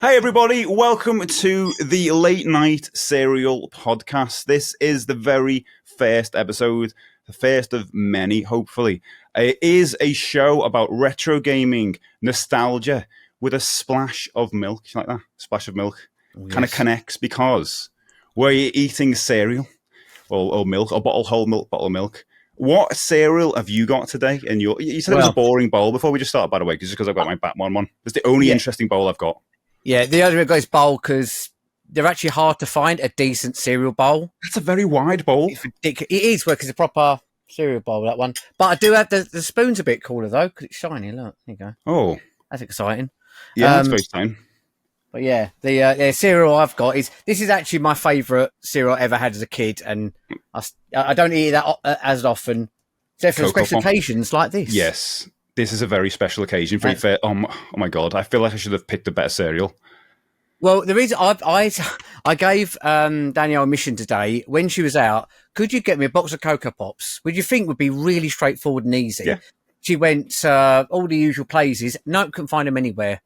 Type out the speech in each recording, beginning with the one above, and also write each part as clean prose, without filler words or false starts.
Hi everybody, welcome to the Late Night Serial Podcast. This is the very first episode, the first of many, hopefully. It is a show about retro gaming, nostalgia, with a splash of milk, like that, splash of milk. Yes. Kind of connects because we're eating cereal, or milk, or whole milk, bottle of milk. What cereal have you got today? You said it was a boring bowl before we just started, by the way, just because I've got my Batman one. It's the only interesting bowl I've got. Yeah, the other guys bowl because they're actually hard to find a decent cereal bowl. That's a very wide bowl. It's ridiculous. It is because it's a proper cereal bowl, that one. But I do have the spoon's a bit cooler though because it's shiny. Look, there you go. Oh, that's exciting. Yeah, that's very exciting. But yeah, the cereal I've got this is actually my favourite cereal I ever had as a kid, and I don't eat that as often, except for special occasions like this. Yes. This is a very special occasion. Oh my god! I feel like I should have picked a better cereal. Well, the reason I gave Danielle a mission today when she was out. Could you get me a box of Cocoa Pops? Would you think would be really straightforward and easy? Yeah. She went all the usual places. Nope, couldn't find them anywhere.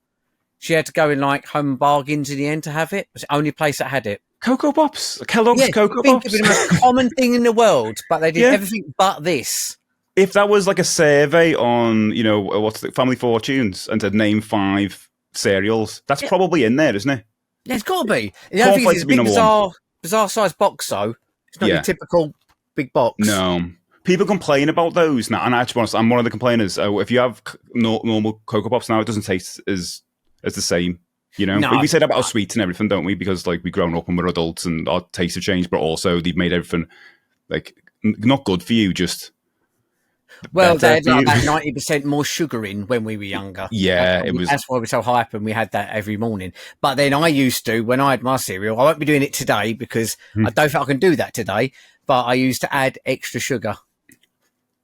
She had to go in like Home Bargains in the end to have it. It was the only place that had it. Cocoa Pops, Kellogg's Cocoa Pops. It'd be the most common thing in the world, but they did everything but this. If that was like a survey on, what's the Family Fortunes, and to name 5 cereals, that's probably in there, isn't it? Yeah, it's got to be. The other thing is it's a big, bizarre sized box, though. It's not your typical big box. No. People complain about those now, and actually, I'm one of the complainers. If you have normal Cocoa Pops now, it doesn't taste as the same. No, we say that about sweets and everything, don't we? Because like we've grown up and we're adults, and our tastes have changed, but also they've made everything like not good for you. Just well, they had like about 90% more sugar in when we were younger. Yeah, that's why we're so hype, and we had that every morning. But then I used to, when I had my cereal, I won't be doing it today because I don't think I can do that today. But I used to add extra sugar.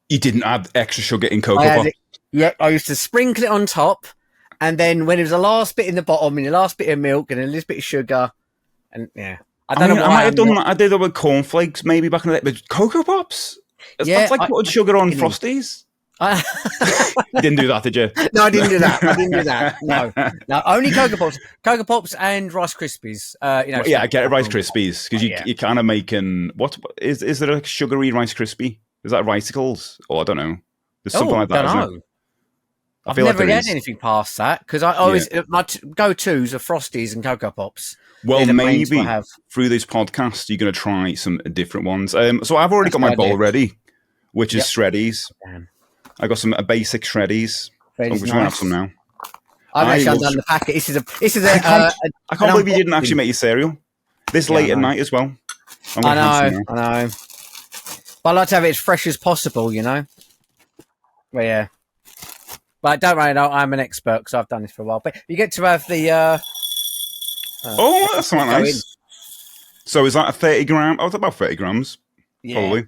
You didn't add extra sugar in Cocoa Pops? Yeah, I used to sprinkle it on top. And then when it was the last bit in the bottom, and the last bit of milk, and a little bit of sugar, and I don't know. I might have done that. I did that with cornflakes maybe back in the day, but Cocoa Pops. That's like putting sugar on Frosties. You didn't do that, did you? No, I didn't do that. No, only Cocoa Pops, and Rice Krispies. I get it, Rice Krispies because you're kind of making what is there a sugary Rice Krispie? Is that Ricicles? Or I don't know. There's something like that. I don't know. I've never had anything past that because I always my go-tos are Frosties and Cocoa Pops. Well, maybe through this podcast you're going to try some different ones. So I've already got my bowl ready, which is Shreddies. Damn. I got some basic Shreddies. I'm going to have some now. I've actually undone the packet. This is a. I can't believe you didn't actually make your cereal this late at night as well. I know. But I like to have it as fresh as possible, But yeah. But don't worry, I'm an expert because I've done this for a while. But you get to have the. That's not nice. So is that a 30 gram? Oh, it's about 30 grams. Yeah. Probably.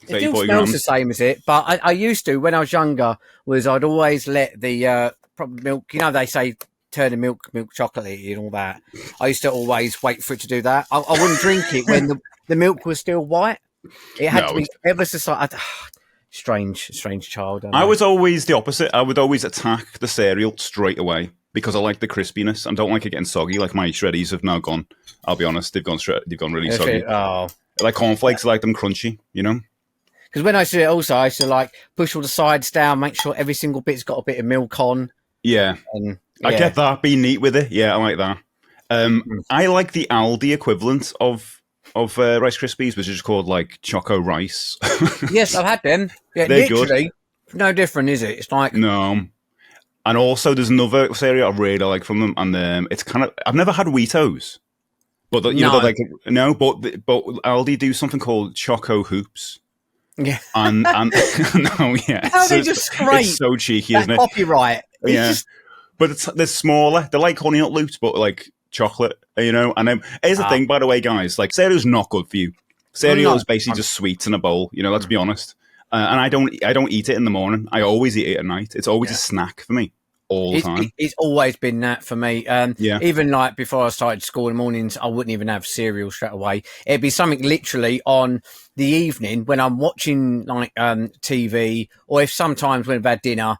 30, it still smells the same as it, but I used to when I was younger. I'd always let the milk. They say turn the milk chocolate and all that. I used to always wait for it to do that. I wouldn't drink it when the milk was still white. It had to be ever so slightly. Strange child. I was always the opposite. I would always attack the cereal straight away because I like the crispiness and don't like it getting soggy. Like my Shreddies have now gone. I'll be honest, they've gone really soggy. Like cornflakes, I like them crunchy. Because when I used to do it also, I used to like push all the sides down, make sure every single bit's got a bit of milk on. Yeah, I get that. Be neat with it. Yeah, I like that. I like the Aldi equivalent of Rice Krispies, which is called like Choco Rice. Yes, I've had them. Yeah, they're literally good. No different, is it? It's like no. And also, there's another cereal I really like from them, and it's kind of I've never had Wheatos, but but Aldi do something called Choco Hoops. Yeah, and no, yeah, how they just scrape. It's so cheeky, isn't it? Copyright. But they're smaller. They're like Honey Nut Loops, but like chocolate, And here's the thing, by the way, guys. Like cereal's not good for you. Cereal is basically just sweets in a bowl. Let's be honest. And I don't eat it in the morning. I always eat it at night. It's always a snack for me all the time. It's always been that for me. Even like before I started school in the mornings, I wouldn't even have cereal straight away. It'd be something literally on the evening when I'm watching like TV, or if sometimes when I've had dinner,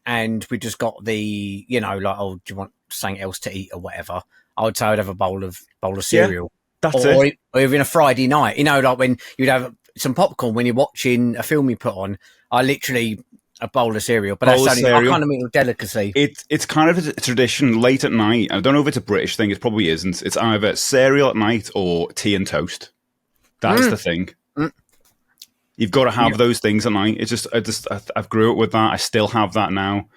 and we just got the, like, oh, do you want something else to eat or whatever? I would say I'd have a bowl of cereal. That's or it. Or even a Friday night, like when you'd have some popcorn when you're watching a film you put on. I literally a bowl of cereal, but that's only I kind of mean a delicacy. It's kind of a tradition late at night. I don't know if it's a British thing. It probably isn't. It's either cereal at night or tea and toast. That's the thing. You've got to have those things at night. It's just, I've grew up with that. I still have that now,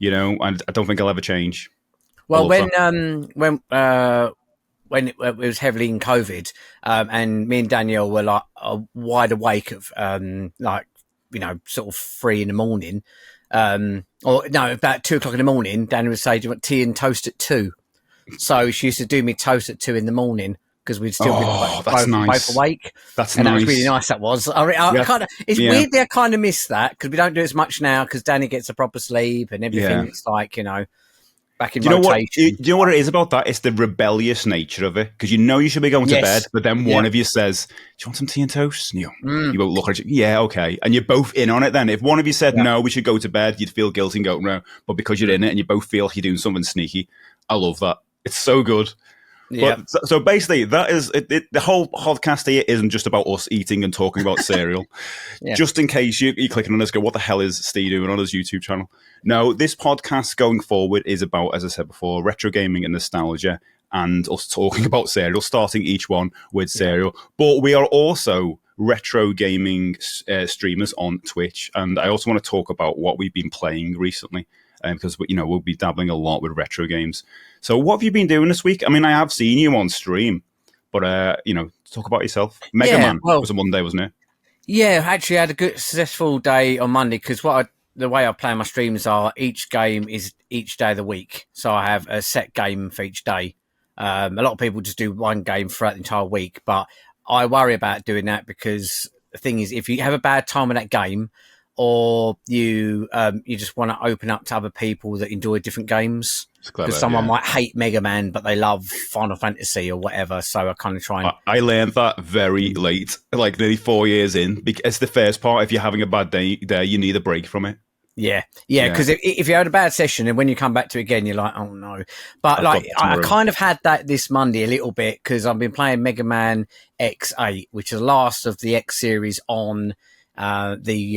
and I don't think I'll ever change. Well, when it was heavily in COVID, and me and Danielle were like wide awake of sort of 3 a.m, or no, about 2 o'clock in the morning. Danielle would say, "Do you want tea and toast at 2?" So she used to do me toast at 2 a.m. because we'd still be both awake. That's and nice. That was really nice. That was. It's weird that I kind of miss that because we don't do it as much now because Danny gets a proper sleep and everything. It's like, back in rotation. Do you know what it is about that? It's the rebellious nature of it because you should be going to bed, but then one of you says, "Do you want some tea and toast?" And you won't look at it. Yeah, okay. And you're both in on it then. If one of you said, "No, we should go to bed," you'd feel guilty and go, "No." But because you're in it and you both feel you're doing something sneaky, I love that. It's so good. Yeah. So basically, that is it. The whole podcast here isn't just about us eating and talking about cereal. Just in case you're clicking on this, go, what the hell is Steve doing on his YouTube channel? No, this podcast going forward is about, as I said before, retro gaming and nostalgia, and us talking about cereal, starting each one with cereal. But we are also retro gaming streamers on Twitch, and I also want to talk about what we've been playing recently. Because we'll be dabbling a lot with retro games. So what have you been doing this week? I mean, I have seen you on stream, but talk about yourself. Mega Man was a Monday, wasn't it? Yeah, actually, I had a good successful day on Monday because the way I play my streams are each game is each day of the week, so I have a set game for each day. A lot of people just do one game throughout the entire week, but I worry about doing that because the thing is, if you have a bad time with that game, or you just want to open up to other people that enjoy different games. Because someone might hate Mega Man, but they love Final Fantasy or whatever. So I kind of try and... I learned that very late, like nearly 4 years in. It's the first part. If you're having a bad day, you need a break from it. Yeah. Because if you had a bad session and when you come back to it again, you're like, oh no. But I kind of had that this Monday a little bit because I've been playing Mega Man X8, which is the last of the X series on... the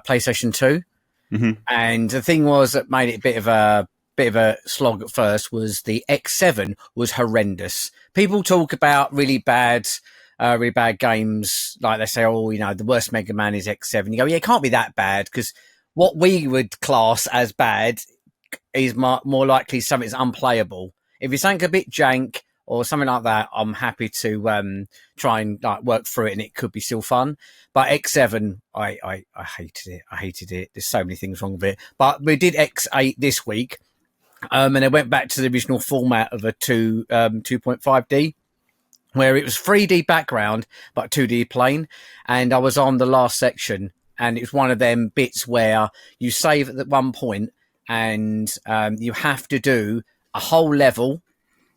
PlayStation 2, and the thing was that made it a bit of a slog at first was the X7 was horrendous. People talk about really bad games, like they say, the worst Mega Man is X7. You go, yeah, it can't be that bad because what we would class as bad is more likely something that's unplayable. If it's something a bit jank or something like that, I'm happy to try and work through it, and it could be still fun. But X7, I hated it. There's so many things wrong with it. But we did X8 this week, and I went back to the original format of a 2.5D, where it was 3D background but 2D plane, and I was on the last section, and it was one of them bits where you save at one point, and you have to do a whole level.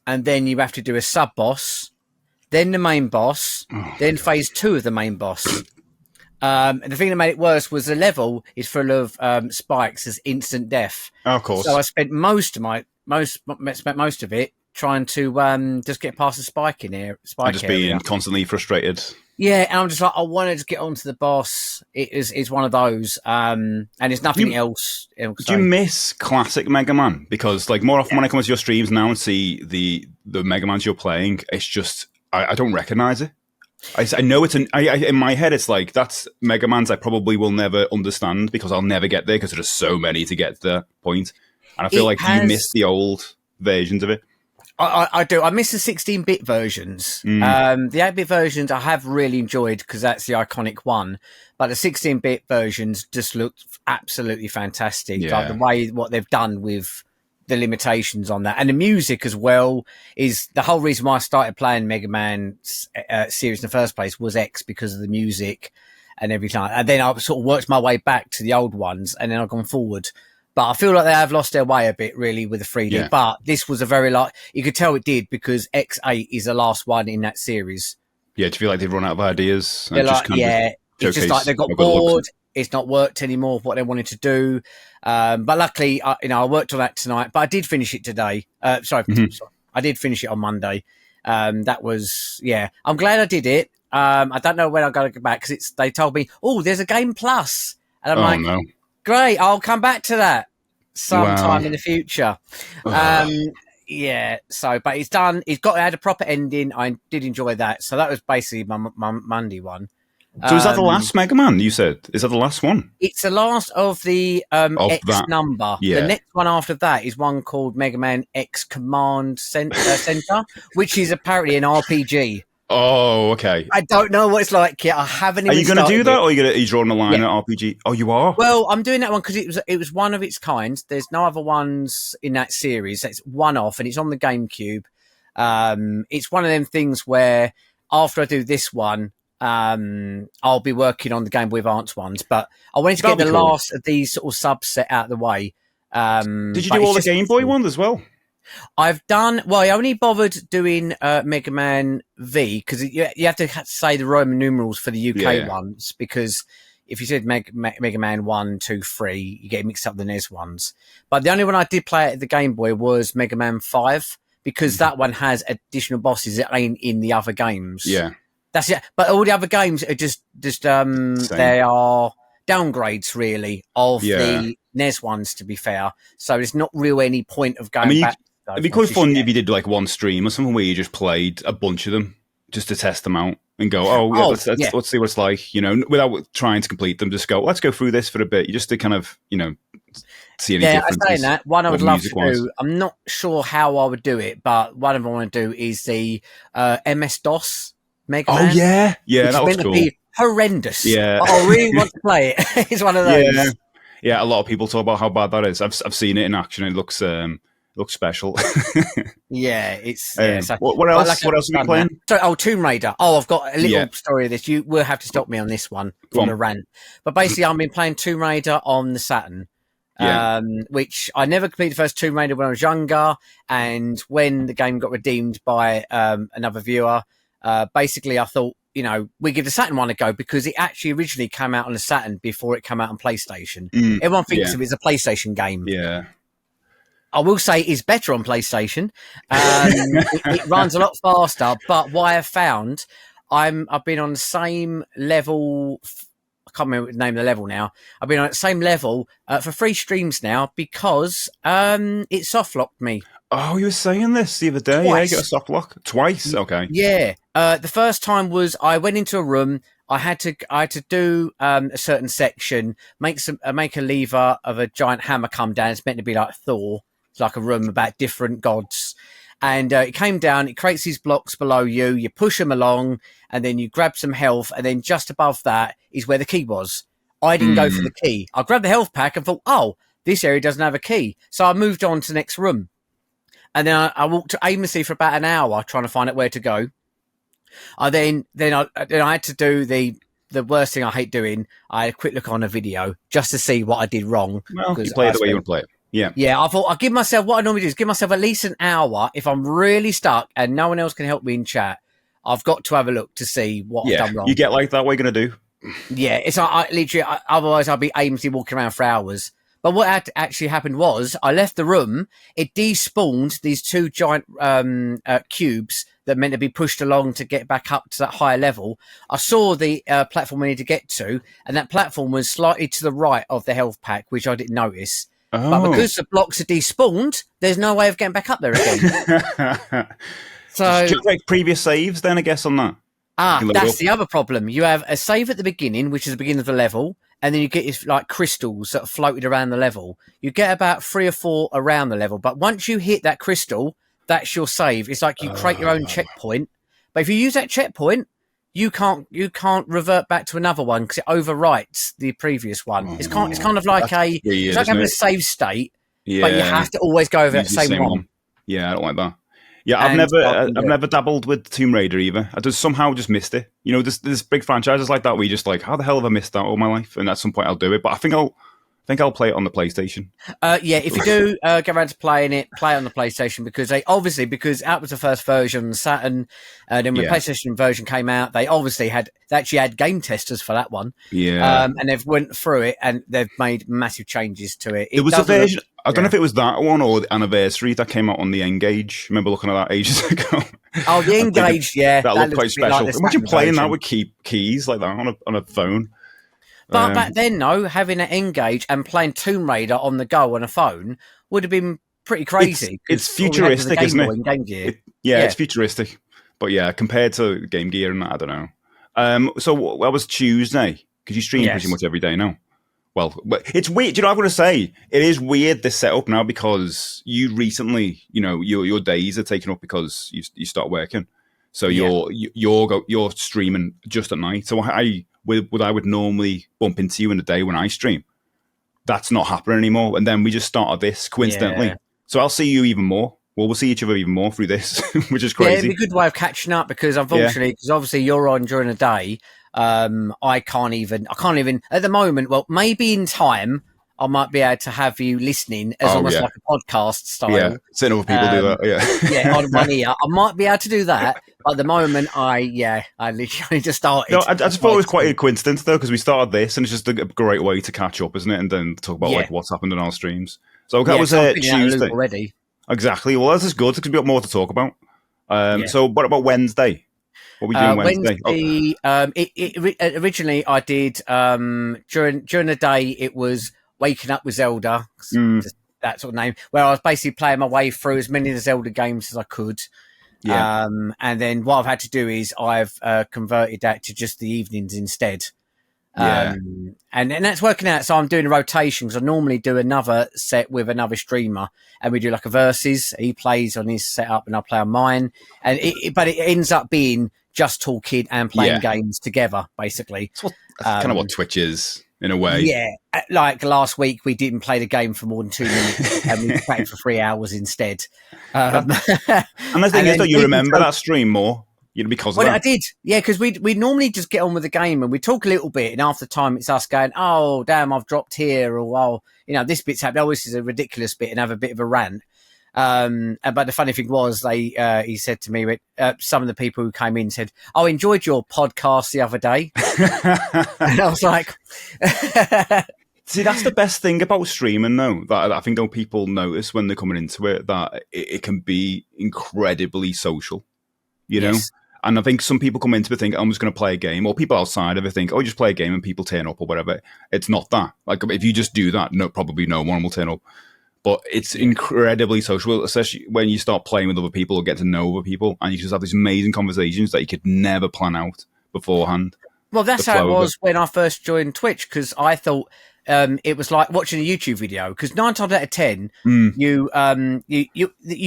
And then you have to do a sub-boss, then the main boss, then phase 2 of the main boss. And the thing that made it worse was the level is full of spikes as instant death. Oh, of course. So I spent most of it trying to just get past the spike in here. And just being constantly frustrated. Yeah, and I'm just like, I wanted to get onto the boss. It's one of those, and there's nothing else. Do you miss classic Mega Man? Because more often when I come to your streams now and see the Mega Mans you're playing, it's just I don't recognize it. I know it's in my head. It's like that's Mega Mans I probably will never understand because I'll never get there because there's so many to get to the point, and I feel you miss the old versions of it. I do. I miss the 16-bit versions. The 8-bit versions I have really enjoyed because that's the iconic one. But the 16-bit versions just look absolutely fantastic. Yeah. Like the way what they've done with the limitations on that. And the music as well is the whole reason why I started playing Mega Man series in the first place was X because of the music and everything. And then I sort of worked my way back to the old ones and then I've gone forward. But I feel like they have lost their way a bit, really, with the 3D. Yeah. But this was a very you could tell it did because X8 is the last one in that series. Yeah, do you feel like they've run out of ideas? They're it's just like they got bored. it's not worked anymore. What they wanted to do, but luckily, I worked on that tonight. But I did finish it today. Sorry, I did finish it on Monday. That was I'm glad I did it. I don't know when I got to go back because they told me, oh, there's a Game Plus, and I'm no. Great, I'll come back to that sometime in the future. So, but it's done. It had a proper ending. I did enjoy that. So that was basically my Monday one. So is that the last Mega Man, you said? Is that the last one? It's the last of the X that number. Yeah. The next one after that is one called Mega Man X Command Center, which is apparently an RPG. Oh, okay. I don't know what it's like yet. I haven't even Are you going to do that, or are you drawing a line at RPG? Oh, you are? Well, I'm doing that one because it was one of its kind. There's no other ones in that series. It's one off, and it's on the GameCube. It's one of them things where after I do this one, I'll be working on the Game Boy Advance ones. But I wanted to get the last of these sort of subset out of the way. Did you do all the Game Boy ones as well? I've done I only bothered doing Mega Man V because you have to say the Roman numerals for the UK ones, because if you said Mega Man 1, 2, 3, you get mixed up with the NES ones. But the only one I did play at the Game Boy was Mega Man 5, because that one has additional bosses that ain't in the other games. Yeah, that's it. But all the other games are just they are downgrades really of the NES ones, to be fair. So there's not really any point of going back. It'd be quite fun if you did like one stream or something where you just played a bunch of them just to test them out and go, let's see what it's like, without trying to complete them. Just go, let's go through this for a bit, just to kind of, see any differences. I'm saying that. One I would love to do, I'm not sure how I would do it, but one of them I want to do is the MS-DOS Mega Man. Oh, yeah. Yeah, that was cool. To be horrendous. Yeah. But I really want to play it. It's one of those. Yeah, a lot of people talk about how bad that is. I've seen it in action. It looks special. It's so, what else? What else are we playing? So, Tomb Raider. I've got a little story of this. You will have to stop me on this one from the rant. But basically, I've been playing Tomb Raider on the Saturn, which I never completed the first Tomb Raider when I was younger. And when the game got redeemed by another viewer, basically I thought, we give the Saturn one a go, because it actually originally came out on the Saturn before it came out on PlayStation. Everyone thinks of it as a PlayStation game. Yeah. I will say it's better on PlayStation. It runs a lot faster, but what I have found, I've been on the same level. I can't remember the name of the level now. I've been on the same level for 3 streams now, because it soft locked me. Oh, you were saying this the other day. Twice. Yeah, you got a soft lock twice. Okay. Yeah. The first time was I went into a room. I had to do a certain section, make a lever of a giant hammer come down. It's meant to be like Thor. It's like a room about different gods. And it came down, it creates these blocks below you. You push them along, and then you grab some health. And then just above that is where the key was. I didn't go for the key. I grabbed the health pack and thought, oh, this area doesn't have a key. So I moved on to the next room. And then I walked aimlessly for about an hour trying to find out where to go. Then I had to do the worst thing I hate doing. I had a quick look on a video just to see what I did wrong. Well, you play it the way you want to play it. Yeah. Yeah, I thought I'll give myself, what I normally do is give myself at least an hour. If I'm really stuck and no one else can help me in chat, I've got to have a look to see what I've done wrong. You get like that, what are you going to do? Yeah, it's otherwise I'll be aimlessly walking around for hours. But what actually happened was I left the room. It despawned these 2 giant cubes that meant to be pushed along to get back up to that higher level. I saw the platform I needed to get to, and that platform was slightly to the right of the health pack, which I didn't notice. Oh. But because the blocks are despawned, there's no way of getting back up there again. So, do you like previous saves then, I guess, on that? That's the other problem. You have a save at the beginning, which is the beginning of the level, and then you get like crystals that are floated around the level. You get about 3 or 4 around the level, but once you hit that crystal, that's your save. It's like you create your own checkpoint. But if you use that checkpoint, you can't revert back to another one because it overwrites the previous one. It's kind of like it's like having a save state, but you have to always go over that same one. Yeah, I don't like that. Yeah, I've never dabbled with Tomb Raider either. I just somehow just missed it. There's big franchises like that where you're just like, how the hell have I missed that all my life? And at some point I'll do it, but I think think I'll play it on the PlayStation. Yeah, if you do get around to playing it, play it on the PlayStation because because that was the first version on Saturn, and then when the PlayStation version came out, they actually had game testers for that one. Yeah, and they've went through it and they've made massive changes to it. There was a version. I don't know if it was that one or the Anniversary that came out on the N-Gage. Remember looking at that ages ago? Oh, the N-Gage, yeah, that looked quite special. Like imagine playing that with keys like that on a phone. But back then, though, having an N-Gage and playing Tomb Raider on the go on a phone would have been pretty crazy. It's futuristic, isn't it? It's futuristic. But yeah, compared to Game Gear and that, I don't know. So that was Tuesday, because you stream pretty much every day now. Well, it's weird. You know what I'm going to say? It is weird, this setup now, because you recently, your days are taken up because you start working. So you're streaming just at night. So I would normally bump into you in the day when I stream. That's not happening anymore. And then we just started this coincidentally. Yeah. So I'll see you even more. Well, we'll see each other even more through this, which is crazy. Yeah, it'd be a good way of catching up because unfortunately, because obviously you're on during the day. I can't even at the moment. Well, maybe in time I might be able to have you listening as almost like a podcast style. Yeah, seeing other people do that. Yeah, on one ear. I might be able to do that. But at the moment, I literally just started. No, I just thought it was quite a coincidence though, because we started this, and it's just a great way to catch up, isn't it? And then talk about like what's happened in our streams. So that was Tuesday already. Exactly. Well, this is good because we've got more to talk about. So what about Wednesday? What were we doing Wednesday? Originally I did during the day. It was Waking Up with Zelda, that sort of name, where I was basically playing my way through as many of the Zelda games as I could. Yeah. And then what I've had to do is I've converted that to just the evenings instead. And that's working out. So I'm doing a rotation because I normally do another set with another streamer, and we do like a versus. He plays on his setup and I play on mine, and but it ends up being just talking and playing games together, basically. That's kind of what Twitch is in a way. Yeah, like last week we didn't play the game for more than 2 minutes, and we played for 3 hours instead. And the thing is that you remember that stream more. Because of that. I did, because we normally just get on with the game and we talk a little bit, and after time it's us going, oh damn, I've dropped here, or this bit's happened. Oh, this is a ridiculous bit, and have a bit of a rant. But the funny thing was, he said to me, some of the people who came in said, "Oh, I enjoyed your podcast the other day," and I was like, See, that's the best thing about streaming, though. That I think people notice when they're coming into it, that it can be incredibly social. You know. And I think some people come into it think, I'm just going to play a game, or people outside of it think, oh, just play a game and people turn up or whatever. It's not that. Like, if you just do that, probably no one will turn up. But it's incredibly social, especially when you start playing with other people or get to know other people, and you just have these amazing conversations that you could never plan out beforehand. Well, that's how it was when I first joined Twitch, because I thought it was like watching a YouTube video, because 9 times out of 10, you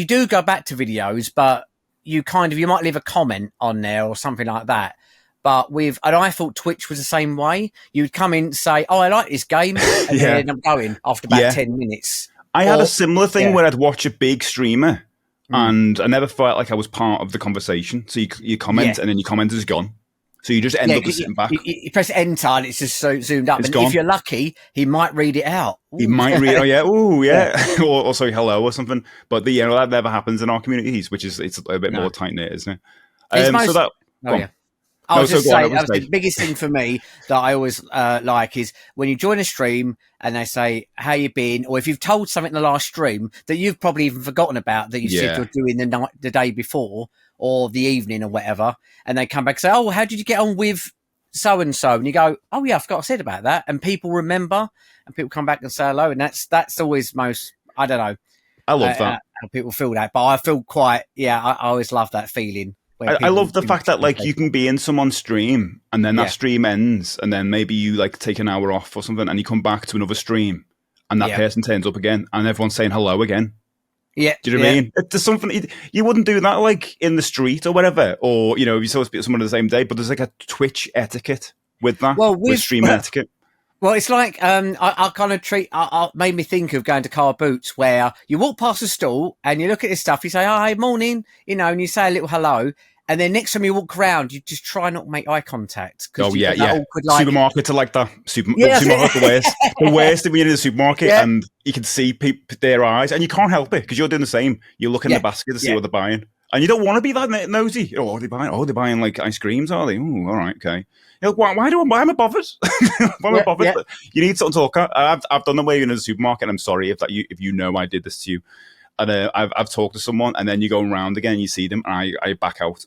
do go back to videos, but you might leave a comment on there or something like that. But and I thought Twitch was the same way. You'd come in and say, oh, I like this game, and then I'm going after about 10 minutes. I had a similar thing where I'd watch a big streamer and I never felt like I was part of the conversation. So you comment and then your comment is gone. So you just end up sitting back. You press enter and it's just so zoomed up. And if you're lucky, he might read it out. Ooh. He might read it. Oh, yeah. Ooh, yeah. or sorry, hello or something. But that never happens in our communities, which is it's a bit more tight-knit, isn't it? I was just saying, the biggest thing for me that I always like is when you join a stream and they say, how you been? Or if you've told something in the last stream that you've probably even forgotten about that you said you're doing the day before or the evening or whatever, and they come back and say, oh, how did you get on with so-and-so? And you go, oh, yeah, I forgot I said about that. And people remember and people come back and say hello. And that's always I don't know. I love that. How people feel that. But I feel I always love that feeling. I love the fact that you can be in someone's stream and then that stream ends and then maybe you take an hour off or something and you come back to another stream and that person turns up again and everyone's saying hello again. Yeah. Do you know what I mean? There's something you wouldn't do that in the street or whatever, or if you're supposed to be with someone on the same day, but there's a Twitch etiquette with that, with streaming etiquette. Well, it's like I kind of made me think of going to Car Boots, where you walk past a stall and you look at this stuff, you say, "Oh, hey, morning," and you say a little hello, And then next time you walk around, you just try not to make eye contact. Oh, yeah. Awkward, like, supermarkets are like that. Supermarket, the worst. The worst when you're in the supermarket and you can see their eyes and you can't help it because you're doing the same. You look in the basket to see what they're buying. And you don't want to be that nosy. Oh, what are they buying? Oh, they're buying like ice creams, are they? Oh, all right, okay. You know, why am I bothered? Why am I bothered? Yeah. You need something to look at. I've done the way in the supermarket. I'm sorry if you know I did this to you. And I've talked to someone, and then you go around again, you see them, and I back out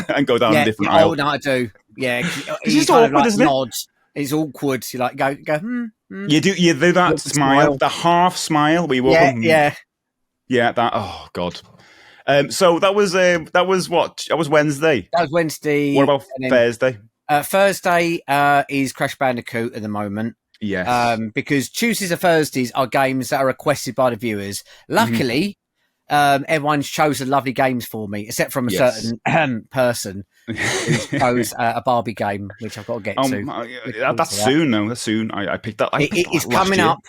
and go down a different aisle. Oh, no, I do. Yeah, it's just awkward, isn't it? It's awkward. You like go. You do that smile, the half smile where you walk on. Yeah. That. Oh God. So that was what? That was Wednesday. That was Wednesday. What about Thursday? Thursday is Crash Bandicoot at the moment. Yes. Because Tuesdays and Thursdays are games that are requested by the viewers. Luckily, everyone's chosen lovely games for me, except from a certain person who chose a Barbie game, which I've got to get to. That's soon, though. That's soon. I picked that. It's coming up.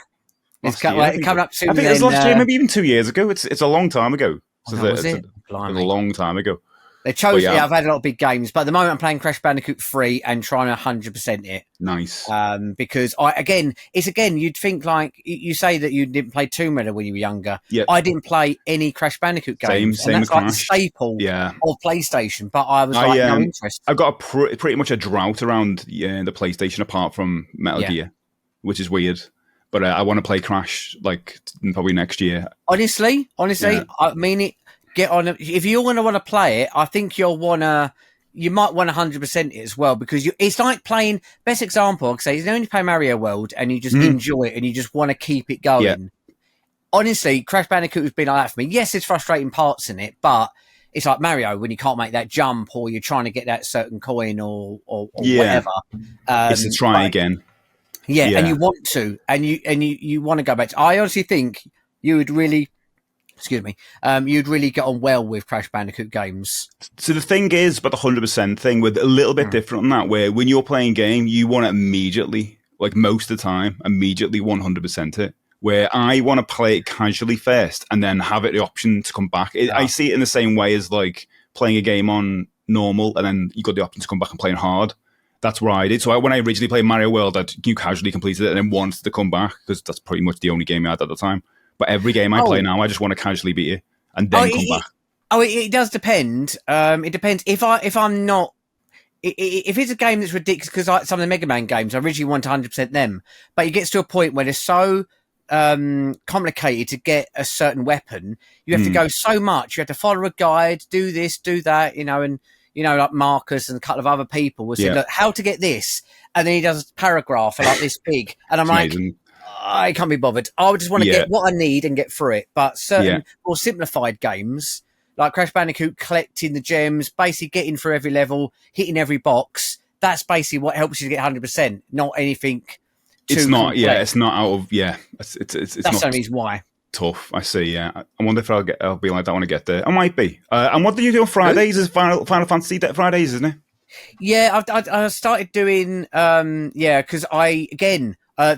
It's coming up soon. I think it was last year, maybe even 2 years ago. It's a long time ago. Was it? It's a long time ago. They chose. I've had a lot of big games, but at the moment I'm playing Crash Bandicoot 3 and trying to 100% it. Nice. Because you'd think like you say that you didn't play Tomb Raider when you were younger. Yep. I didn't play any Crash Bandicoot games. Same and that's like the staple of PlayStation. But I was no interest. I've got pretty much a drought around the PlayStation apart from Metal Gear, which is weird. But I want to play Crash like probably next year. Honestly, I mean it. Get on if you're going to want to play it. I think you might want 100% it as well because it's like playing. Best example, I'd say, is when you play Mario World and you just enjoy it and you just want to keep it going. Yeah. Honestly, Crash Bandicoot has been like that for me. Yes, there's frustrating parts in it, but it's like Mario when you can't make that jump or you're trying to get that certain coin or whatever. It's a try again. Yeah, and you want to, and you want to go back. I honestly think you would really. Excuse me. You'd really get on well with Crash Bandicoot games. So the thing is, but the 100% thing, with a little bit different on that, where when you're playing a game, you want to immediately, like most of the time, 100% it. Where I want to play it casually first, and then have it the option to come back. I see it in the same way as like playing a game on normal, and then you got the option to come back and play on hard. That's what I did. So when I originally played Mario World, you casually completed it and then wanted to come back because that's pretty much the only game I had at the time. But every game I play now, I just want to casually beat it and then come back. It does depend. It depends. If I'm not, if it's a game that's ridiculous, because some of the Mega Man games, I originally want 100% them, but it gets to a point where they're so complicated to get a certain weapon. You have to go so much. You have to follow a guide, do this, do that, and like Marcus and a couple of other people will say, look, how to get this, and then he does a paragraph like this big, and I'm like. Amazing. I can't be bothered. I would just want to get what I need and get through it. But certain more simplified games, like Crash Bandicoot, collecting the gems, basically getting through every level, hitting every box, that's basically what helps you to get 100%, not anything too It's not, complex. it's not out of, It's that's not the reason why. Tough, I see, I wonder if I'll be like that when I get there. I might be. And what do you do on Fridays? Is Final Fantasy Fridays, isn't it? Yeah, I started doing, because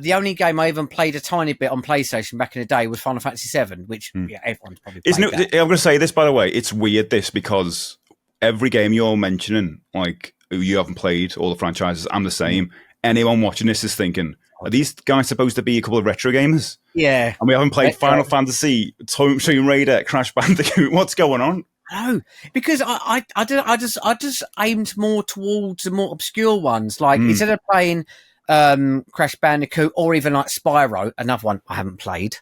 the only game I even played a tiny bit on PlayStation back in the day was Final Fantasy VII, which everyone's probably played that. I'm going to say this, by the way. It's weird, because every game you're mentioning, like, you haven't played all the franchises, I'm the same. Anyone watching this is thinking, are these guys supposed to be a couple of retro gamers? Yeah. And we haven't played Final Fantasy, Tomb Raider, Crash Bandicoot. What's going on? No, because I just aimed more towards the more obscure ones. Like, instead of playing... Crash Bandicoot or even like Spyro, another one I haven't played,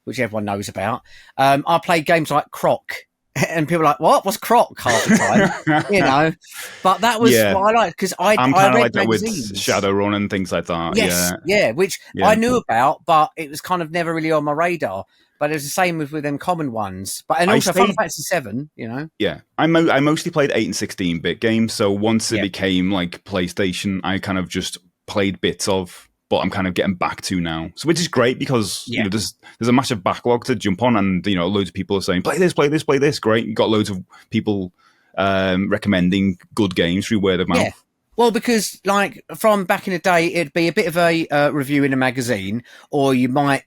which everyone knows about. I play games like Croc, and people are like, what's Croc half the time, but that was what I liked because I read like that magazines. With Shadowrun and things like that. Which I knew about, but it was kind of never really on my radar. But it was the same with them common ones. But and also Final Fantasy VII, Yeah, I mostly played 8 and 16-bit games. So once it became like PlayStation, I kind of just played bits of, but I'm kind of getting back to now. So which is great because there's a massive backlog to jump on, and loads of people are saying play this. Great, you got loads of people recommending good games through word of mouth. Yeah. Well, because like from back in the day, it'd be a bit of a review in a magazine, or you might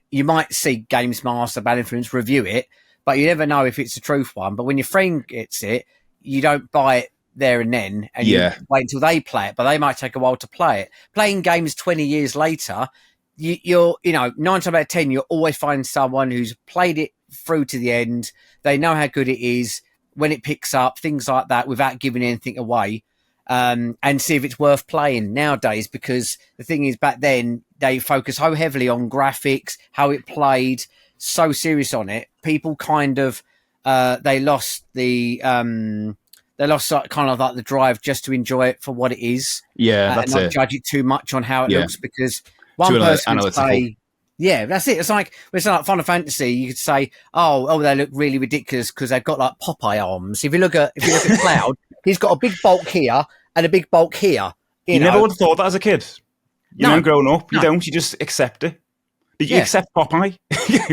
see Games Master, Bad Influence review it, but you never know if it's a truth one. But when your friend gets it, you don't buy it there and then, and you Yeah. wait until they play it, but they might take a while to play it. Playing games 20 years later, you're 9 times out of 10, you'll always find someone who's played it through to the end. They know how good it is when it picks up, things like that, without giving anything away. And see if it's worth playing nowadays, because the thing is, back then they focused so heavily on graphics, how it played, so serious on it. People kind of they lost kind of like the drive just to enjoy it for what it is. Yeah, that's and not it. judge it too much on how it Yeah. looks, because one Too person would analytical. say, yeah, that's it. It's like Final Fantasy. You could say, oh, they look really ridiculous because they've got like Popeye arms. If you look at Cloud, he's got a big bulk here and a big bulk here. You never would have thought that as a kid. Growing up, you don't. You just accept it. Did you accept Popeye?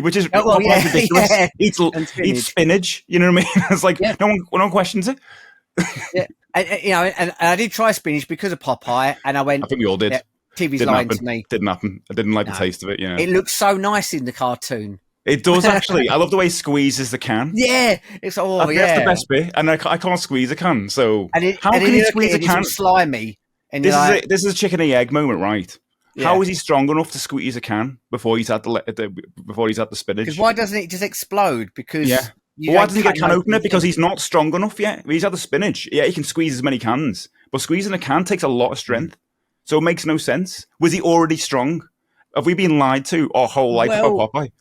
Which is Popeye's ridiculous. Yeah. Eats spinach. You know what I mean? It's like no one questions it. Yeah, and I did try spinach because of Popeye, and I went. I think we all did. Yeah, TV's Didn't lying happen. to me. Didn't happen. I didn't like the taste of it. It looks so nice in the cartoon. It does actually. I love the way he squeezes the can. Yeah, it's I think that's the best bit. And I can't squeeze a can, so how can he squeeze a can? It's slimy. And this is a chicken and egg moment, right? Yeah. How is he strong enough to squeeze a can before he's had the spinach? Because why doesn't it just explode? Because why doesn't he get a can opener? Because he's not strong enough yet. He's had the spinach. Yeah, he can squeeze as many cans, but squeezing a can takes a lot of strength, so it makes no sense. Was he already strong? Have we been lied to our whole life about Popeye?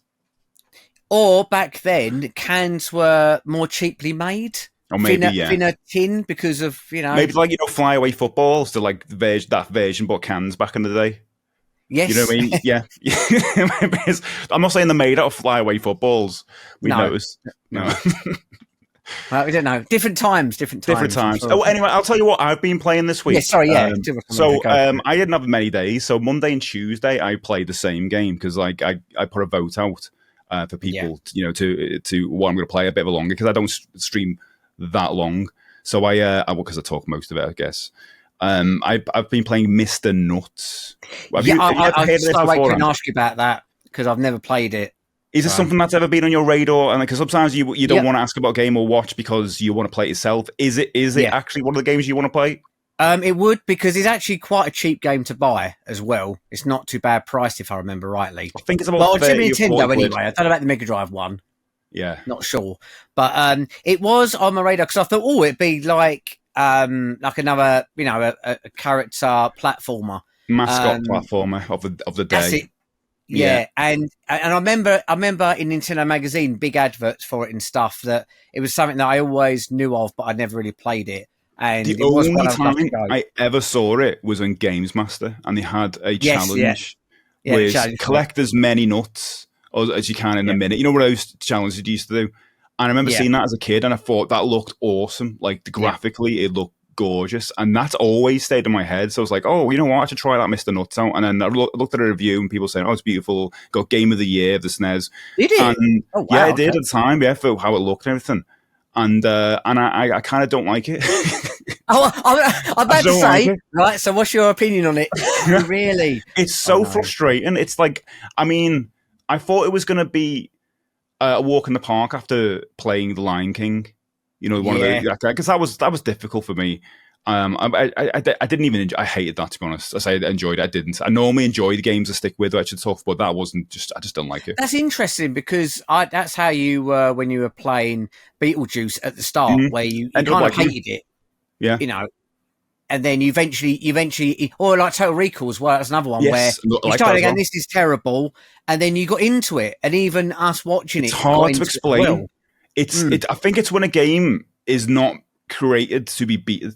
Or back then, cans were more cheaply made. Or maybe, thinner tin because of, Maybe like, flyaway footballs, to like that version, but cans back in the day. Yes. You know what I mean? Yeah. I'm not saying they're made out of flyaway footballs. We noticed. No. Well, we don't know. Different times. Oh, anyway, I'll tell you what I've been playing this week. Yeah, sorry, yeah. I didn't have many days. So Monday and Tuesday, I played the same game because I put a vote out for people, to what I'm going to play a bit longer, because I don't stream that long. So because I talk most of it, I guess. I've been playing Mr. Nuts. I can ask you about that because I've never played it. Is it something that's ever been on your radar? And because sometimes you don't want to ask about a game or watch because you want to play it yourself. Is it actually one of the games you want to play? It would, because it's actually quite a cheap game to buy as well. It's not too bad priced, if I remember rightly. I think it's about Nintendo anyway. I don't know about the Mega Drive one. Yeah, not sure, but it was on my radar because I thought, it'd be like another, a character platformer, mascot platformer of the day. That's it. Yeah. And I remember in Nintendo magazine, big adverts for it and stuff, that it was something that I always knew of, but I never really played it. And the only time I ever saw it was on Games Master, and they had a challenge with collect as many nuts as you can in a minute. You know what those challenges you used to do? And I remember seeing that as a kid, and I thought that looked awesome. Like, graphically, it looked gorgeous, and that's always stayed in my head. So I was like, oh, you know what, I should try that Mr. Nuts out. And then I looked at a review, and people saying, oh, it's beautiful, got Game of the Year of the SNES. Did it? And it did at the time, for how it looked and everything. And I kind of don't like it. I'm about to say, right, so what's your opinion on it? Really? It's so frustrating. It's like, I thought it was going to be a walk in the park after playing The Lion King. One of the, because that was difficult for me. I didn't even enjoy, I hated that, to be honest. I say I enjoyed it, I didn't. I normally enjoy the games I stick with, which are tough, but that wasn't I just don't like it. That's interesting, because that's how you were when you were playing Beetlejuice at the start, where you kind of hated it. Yeah. And then you eventually, or like Total Recall as well, that's another one where you started again, this is terrible, and then you got into it, and even us watching it's hard to explain. I think it's when a game is not created to be beaten.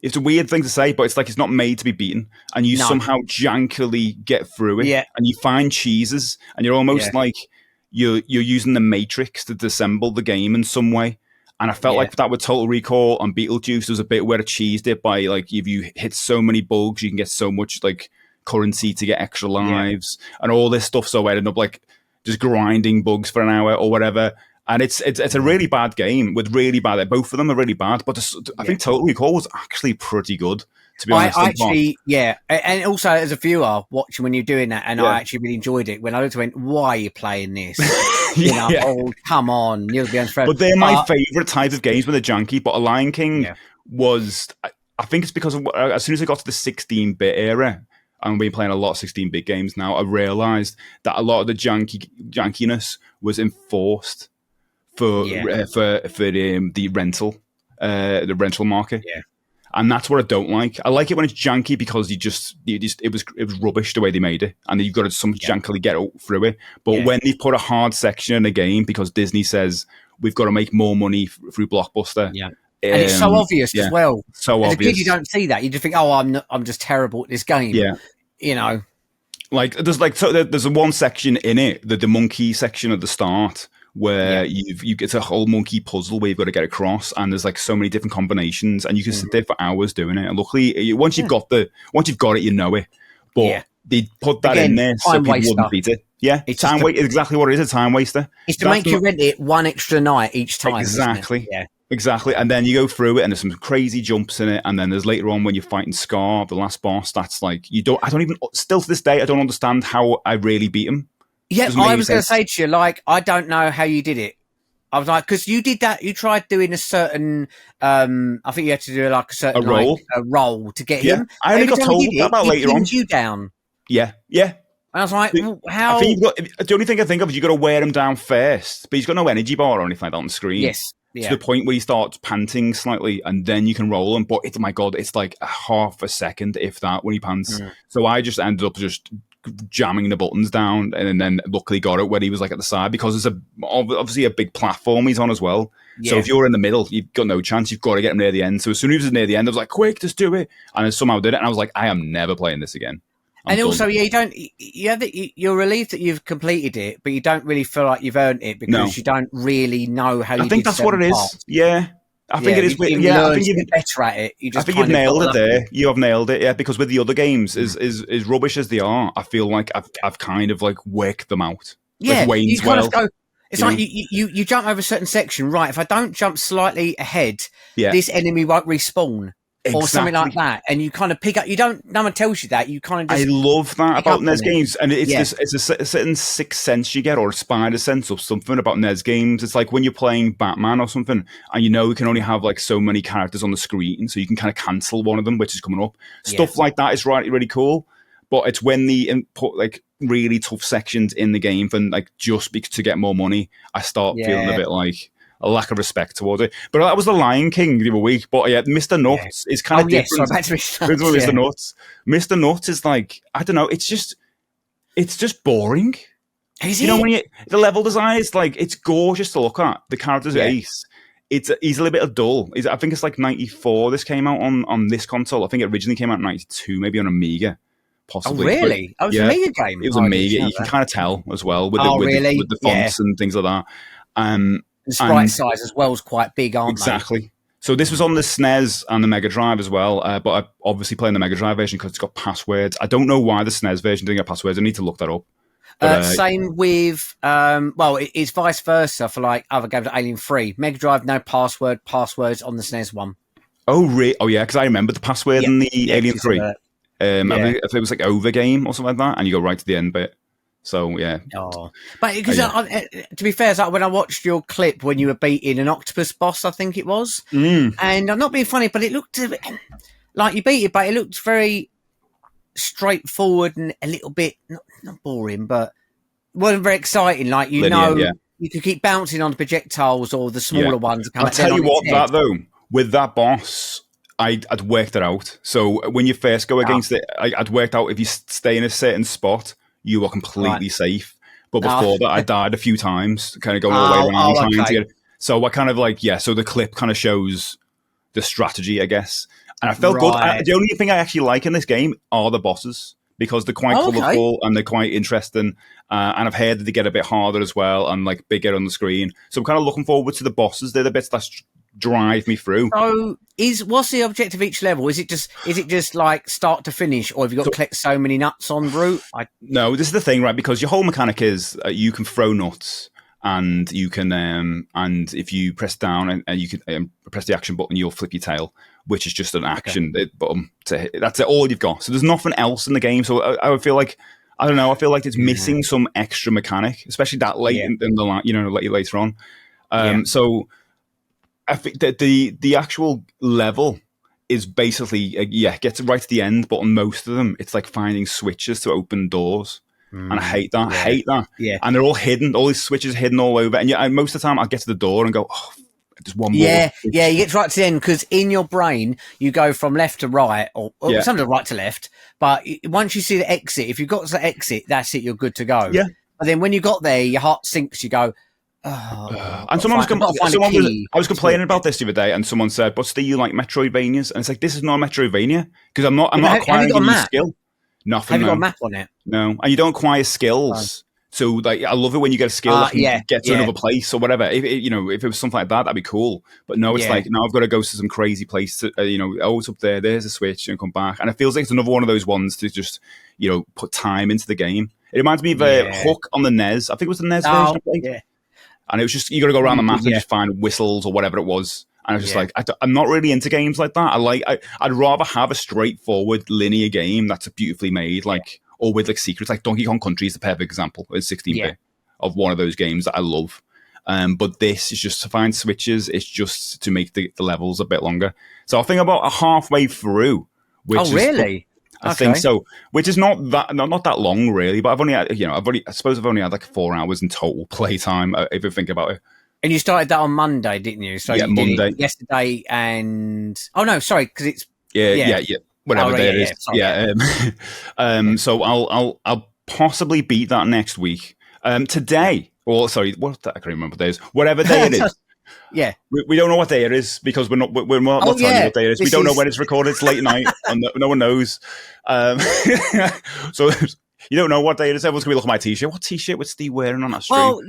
It's a weird thing to say, but it's like it's not made to be beaten, and you somehow jankily get through it, and you find cheeses, and you're almost like you're using the Matrix to disassemble the game in some way. And I felt like that with Total Recall and Beetlejuice, there was a bit where it cheesed it by, like, if you hit so many bugs, you can get so much, like, currency to get extra lives and all this stuff. So I ended up, like, just grinding bugs for an hour or whatever. And it's a really bad game with really bad. Both of them are really bad, but I think Total Recall was actually pretty good. To be honest, I actually, yeah, and also as a viewer watching when you're doing that, and Yeah. I actually really enjoyed it. When I looked, went, "Why are you playing this?" Yeah. Oh, come on, you'll be unfair. But they're my favorite type of games when they're janky. But a Lion King was, I think it's because of as soon as I got to the 16-bit era, and we've been playing a lot of 16-bit games now, I realised that a lot of the jankiness was enforced for the rental market. Yeah. And that's what I don't like. I like it when it's janky because it was rubbish the way they made it, and you've got to jankily get through it. But when they put a hard section in a game because Disney says we've got to make more money through Blockbuster, and it's so obvious as well. So as obvious. A kid, you don't see that. You just think, "Oh, I'm just terrible at this game." Yeah, Like there's a one section in it, the monkey section at the start, where you get a whole monkey puzzle where you've got to get across, and there's like so many different combinations, and you can sit there for hours doing it. And luckily, once you've got it, you know it. But they put that in there so people wouldn't beat it. Yeah, it's exactly what it is—a time waster. It's to make you rent it one extra night each time. Exactly. Exactly, and then you go through it, and there's some crazy jumps in it, and then there's later on when you're fighting Scar, the last boss. That's like still to this day, I don't understand how I really beat him. Yeah, I was going to say to you, like, I don't know how you did it. I was like, because you did that, you tried doing a certain, I think you had to do like a certain roll to get him. I only got told about later on. You down. Yeah. And I was like, how? The only thing I think of is you got to wear him down first, but he's got no energy bar or anything like that on the screen. Yes. To the point where he starts panting slightly, and then you can roll him. But my God, it's like a half a second, if that, when he pants. So I just ended up just jamming the buttons down, and then luckily got it when he was like at the side, because there's obviously a big platform he's on as well. So if you're in the middle, you've got no chance. You've got to get him near the end. So as soon as he was near the end, I was like, quick, just do it. And I somehow did it, and I was like, I am never playing this again. And also, you're relieved that you've completed it, but you don't really feel like you've earned it because you don't really know how you. I think that's what it is. Yeah, I think it is. I think you've better at it. I think you've nailed it there. You have nailed it. Yeah, because with the other games, as rubbish as they are, I feel like I've kind of like worked them out. Yeah, like Wayne's you kind of go. It's like you jump over a certain section, right? If I don't jump slightly ahead, this enemy won't respawn. Or something like that, and you kind of pick up. No one tells you that. You kind of. I love that about NES games, and it's a certain sixth sense you get, or a spider sense, or something about NES games. It's like when you're playing Batman or something, and you can only have like so many characters on the screen, so you can kind of cancel one of them, which is coming up. Stuff like that is really cool. But it's when they put like really tough sections in the game, and like just to get more money, I start feeling a bit like a lack of respect towards it. But that was the Lion King the other week. But Mr. Nuts is kind of different. Back to Mr. Nuts. Mr. Nuts is like, I don't know, it's just boring. Is it? When the level design is like, it's gorgeous to look at. The characters are ace. He's a little bit dull. I think it's like 94 this came out on this console. I think it originally came out in 92, maybe on Amiga. Possibly. Oh, really? It was an Amiga game? It was Amiga. You can kind of tell as well with the fonts and things like that. The sprite size as well is quite big, aren't they? Exactly. So this was on the SNES and the Mega Drive as well, but I obviously playing the Mega Drive version because it's got passwords. I don't know why the SNES version didn't get passwords. I need to look that up. Same with, it's vice versa for like other games like Alien 3. Mega Drive, no passwords on the SNES one. Oh, really? Oh, yeah, because I remember the password in the Alien 3. I think if it was like Overgame or something like that, and you go right to the end bit. So, yeah. Oh. But because to be fair, it's like when I watched your clip when you were beating an octopus boss, I think it was. And I'm not being funny, but it looked a bit, like you beat it, but it looked very straightforward and a little bit, not boring, but wasn't very exciting. Like, you could keep bouncing on the projectiles or the smaller ones. I'll tell you what, though, with that boss, I'd worked it out. So when you first go against it, I'd worked out if you stay in a certain spot, you are completely safe. But before that, I died a few times, kind of going all the way around trying to get it. So I kind of like, so the clip kind of shows the strategy, I guess. And I felt good. The only thing I actually like in this game are the bosses, because they're quite colourful and they're quite interesting. And I've heard that they get a bit harder as well and like bigger on the screen. So I'm kind of looking forward to the bosses. They're the bits that drive me through. So what's the objective of each level? Is it just like start to finish, or have you got to collect so many nuts en route? No, this is the thing, right? Because your whole mechanic is you can throw nuts, and you can and if you press down and you can press the action button, you'll flip your tail, which is just an action button to hit. That's it, all you've got. So there's nothing else in the game. So I would feel like, I don't know, I feel like it's missing some extra mechanic, especially that late in the later on. So I think that the actual level is basically gets right to the end, but on most of them it's like finding switches to open doors. And I hate that. I hate that. Yeah. And they're all hidden. All these switches hidden all over. And most of the time I get to the door and go, oh, just one more. Yeah, you get right to the end because in your brain you go from left to right or sometimes right to left. But once you see the exit, if you've got the exit, that's it. You're good to go. Yeah. But then when you got there, your heart sinks. You go, and I was complaining about this the other day, and someone said, "But do you like Metroidvanias?" And it's like, this is not a Metroidvania because I'm not acquiring a new skill. Nothing. Have you got a map on it? No, and you don't acquire skills. So, like, I love it when you get a skill that can get to another place or whatever. If it was something like that, that'd be cool. But no, it's like, now I've got to go to some crazy place to, it's up there. There's a switch and come back, and it feels like it's another one of those ones to just, put time into the game. It reminds me of Hook on the NES. I think it was the NES version. Yeah. And it was just, you got to go around the map and just find whistles or whatever it was. And I was just like, I'm not really into games like that. I'd rather have a straightforward linear game that's beautifully made, or with secrets. Like Donkey Kong Country is the perfect example. It's 16-bit of one of those games that I love. But this is just to find switches. It's just to make the levels a bit longer. So I think about halfway through. Really? I think so, which is not that long really. But I've only had, I suppose I've only had 4 hours in total playtime if you think about it. And you started that on Monday, didn't you? So you Monday. Did it yesterday and because it's whatever day it is. So I'll possibly beat that next week. Today, I can't remember what day it is. Whatever day it is. Yeah, we don't know what day it is because we're not telling you what day it is. We don't know when it's recorded. It's late night, and no one knows. So you don't know what day it is. Everyone's gonna be looking at my t-shirt. What t-shirt was Steve wearing on that stream? Well,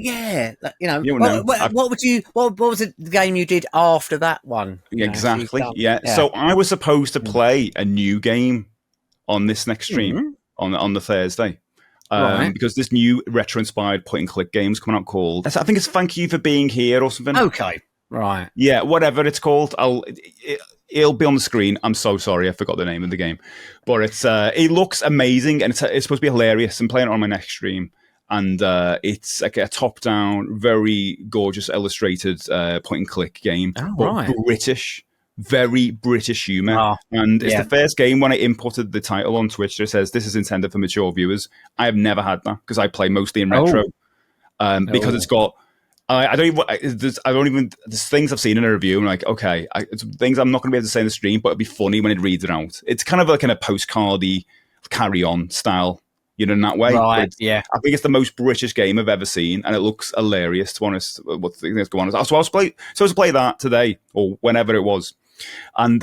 what was the game you did after that one? Exactly. So I was supposed to play a new game on this next stream on the Thursday. Because this new retro-inspired point-and-click game's coming out called, I think it's Thank You for Being Here or something. Okay, right. Yeah, whatever it's called. It'll be on the screen. I'm so sorry, I forgot the name of the game. But it looks amazing, and it's supposed to be hilarious. I'm playing it on my next stream. And it's like a top-down, very gorgeous illustrated point-and-click game. Oh, but right. British. Very British humor, and it's the first game when I inputted the title on Twitch. It says this is intended for mature viewers. I have never had that because I play mostly in retro. Because it's got, I don't even. There's things I've seen in a review. And like, okay, it's things I'm not going to be able to say in the stream, but it'd be funny when it reads it out. It's kind of like in a postcardy Carry On style, in that way. Right. I think it's the most British game I've ever seen, and it looks hilarious. To be honest, what the things go on. So I was supposed to play that today or whenever it was. And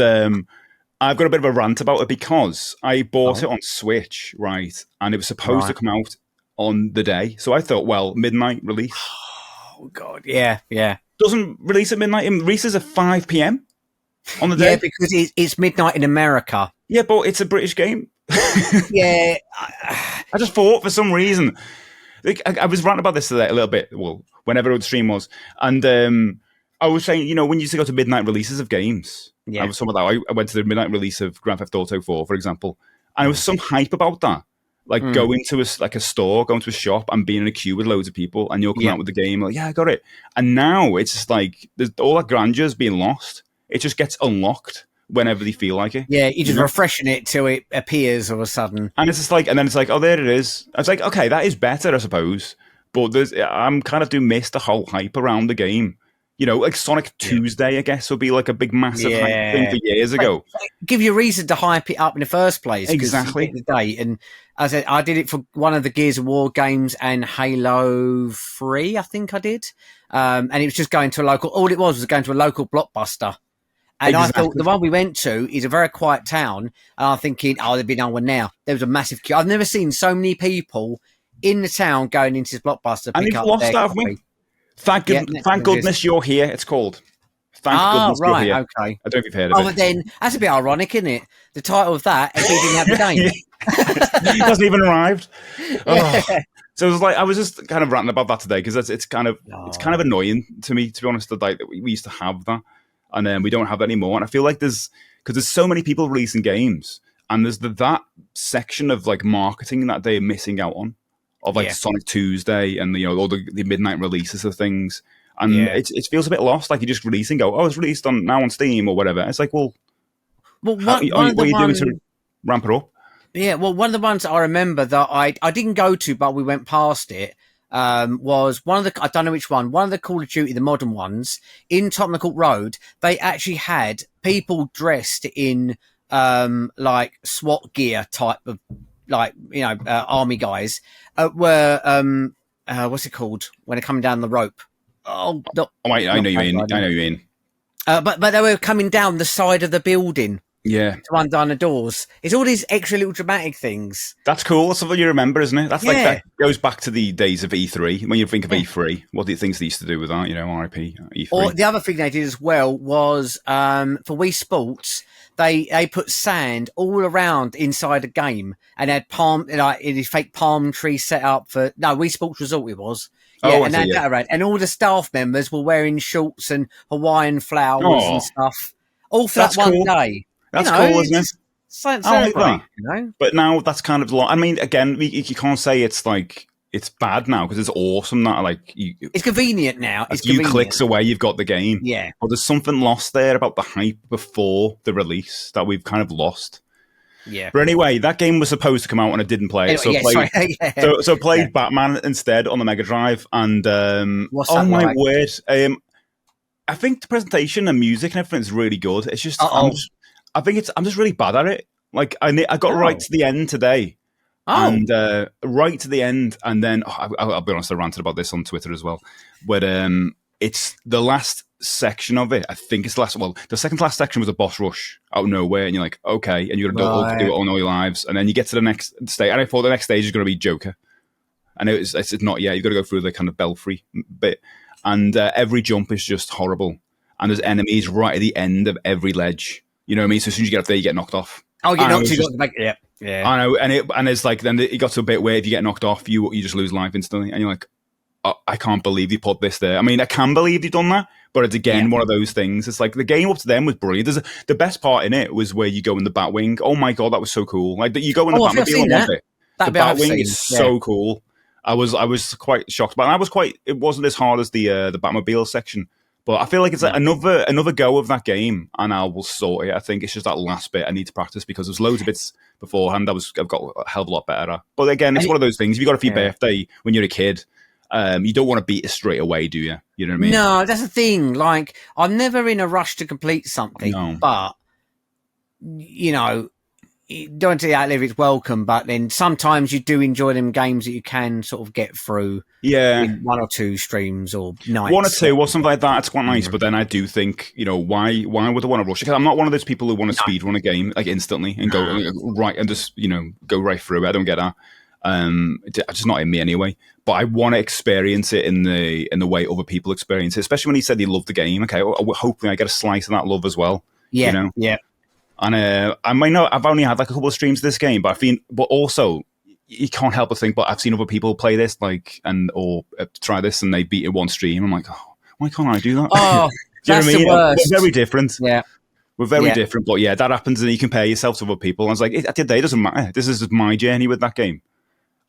I've got a bit of a rant about it because I bought it on Switch, right? And it was supposed to come out on the day. So I thought, well, midnight release. Oh, God. Yeah. Doesn't release at midnight. It releases at 5 p.m. on the day. Yeah, because it's midnight in America. Yeah, but it's a British game. Yeah. I just thought for some reason. I was ranting about this today a little bit, well, whenever the stream was. And I was saying, when you used to go to midnight releases of games, I was some of that. I went to the midnight release of Grand Theft Auto 4, for example, and there was some hype about that. Like going to a store, going to a shop and being in a queue with loads of people, and you'll come out with the game, like, I got it. And now it's just like, there's all that grandeur is being lost. It just gets unlocked whenever they feel like it. Yeah, you're just refreshing it till it appears all of a sudden. And it's just like, and then it's like, oh, there it is. I was like, okay, that is better, I suppose. But I'm kind of do miss the whole hype around the game. Like Sonic Tuesday, I guess, would be like a big, massive hype thing for years ago. Give you a reason to hype it up in the first place. Exactly. The date. And as I did it for one of the Gears of War games and Halo 3, I think I did. And it was just going to a local, all it was going to a local Blockbuster. And I thought the one we went to is a very quiet town. And I'm thinking, there'd be no one now. There was a massive queue. I've never seen so many people in the town going into this Blockbuster. And you've lost that of me. Thank goodness you're here, it's called. Thank goodness you're here. Okay. I don't know if you've heard of it. But then, that's a bit ironic, isn't it? The title of that, if he didn't have the game. It hasn't even arrived. Oh. So it was like I was just kind of ranting about that today because it's kind of annoying to me, to be honest. That like we used to have that, and then we don't have that anymore. And I feel like there's so many people releasing games, and there's that section of like marketing that they're missing out on, of like Sonic Tuesday and all the midnight releases of things, and it feels a bit lost. Like you just release and go, oh, it's released now on Steam or whatever. It's like, well what are you doing to ramp it up? Yeah, well, one of the ones I remember that I didn't go to, but we went past it, was one of the, I don't know which one of the Call of Duty, the modern ones, in Tottenham Court Road. They actually had people dressed in, like SWAT gear type of, like, army guys, were, what's it called? When they're coming down the rope. Oh, I know you mean. But they were coming down the side of the building. Yeah. To run down the doors. It's all these extra little dramatic things. That's cool. That's something you remember, isn't it? That's like, that goes back to the days of E3. When you think of E3, what the things they used to do with that, RIP, E3. Or the other thing they did as well was, for Wii Sports, they put sand all around inside a game and had fake palm tree set up for, Wii Sports Resort it was. Yeah, and all the staff members were wearing shorts and Hawaiian flowers and stuff. All for that one day. That's cool, isn't it? I like that. But now that's kind of I mean, again, you can't say it's like it's bad now because it's awesome that like it's convenient now. It's a few clicks away, you've got the game. Yeah. But there's something lost there about the hype before the release that we've kind of lost. Yeah. But anyway, that game was supposed to come out and I didn't play it. Anyway, so I played Batman instead on the Mega Drive, and my word, I think the presentation and music and everything is really good. It's just I'm just really bad at it. Like I got right to the end today, and right to the end, and then I'll be honest, I ranted about this on Twitter as well. But it's the last section of it. I think it's the second to last section was a boss rush out of nowhere, and you're like, okay, and you're gonna do it on all your lives, and then you get to the next stage, and I thought the next stage is gonna be Joker, and it's not yet. You've got to go through the kind of belfry bit, and every jump is just horrible, and there's enemies right at the end of every ledge. You know what I mean? So as soon as you get up there, you get knocked off. Oh, you knocked off. Yeah. I know, and it's like then it got to a bit where if you get knocked off, you just lose life instantly, and you're like, oh, I can't believe you put this there. I mean, I can believe you've done that, but it's again one of those things. It's like the game up to them was brilliant. The best part in it was where you go in the Batwing. Oh my god, that was so cool! Like you go in the Batmobile and love it. The Batwing is so cool. I was quite shocked, but it wasn't as hard as the Batmobile section. But I feel like it's another go of that game, and I will sort it. I think it's just that last bit I need to practice because there's loads of bits beforehand I've got a hell of a lot better at. But again, it's one of those things. If you got it for your birthday when you're a kid, you don't want to beat it straight away, do you? You know what I mean? No, that's the thing. Like, I'm never in a rush to complete something, but don't outlive its welcome. But then sometimes you do enjoy them games that you can sort of get through. Yeah, in 1 or 2 streams or nights. 1 or 2 or something like that. It's quite nice. But then I do think, why would I want to rush it? Because I'm not one of those people who want to speed run a game like instantly and go right and just go right through it. I don't get that. It's just not in me anyway. But I want to experience it in the way other people experience it. Especially when he said he loved the game. Okay, hopefully I get a slice of that love as well. Yeah, yeah. And I might know I've only had like a couple of streams of this game, but also you can't help but think. But I've seen other people play this or try this, and they beat it one stream. I'm like, oh, why can't I do that? Oh, do you that's know what I mean? the worst. We're very different. Yeah, we're very different. But yeah, that happens, and you compare yourself to other people. And I was like, at the end of the day, it doesn't matter. This is my journey with that game,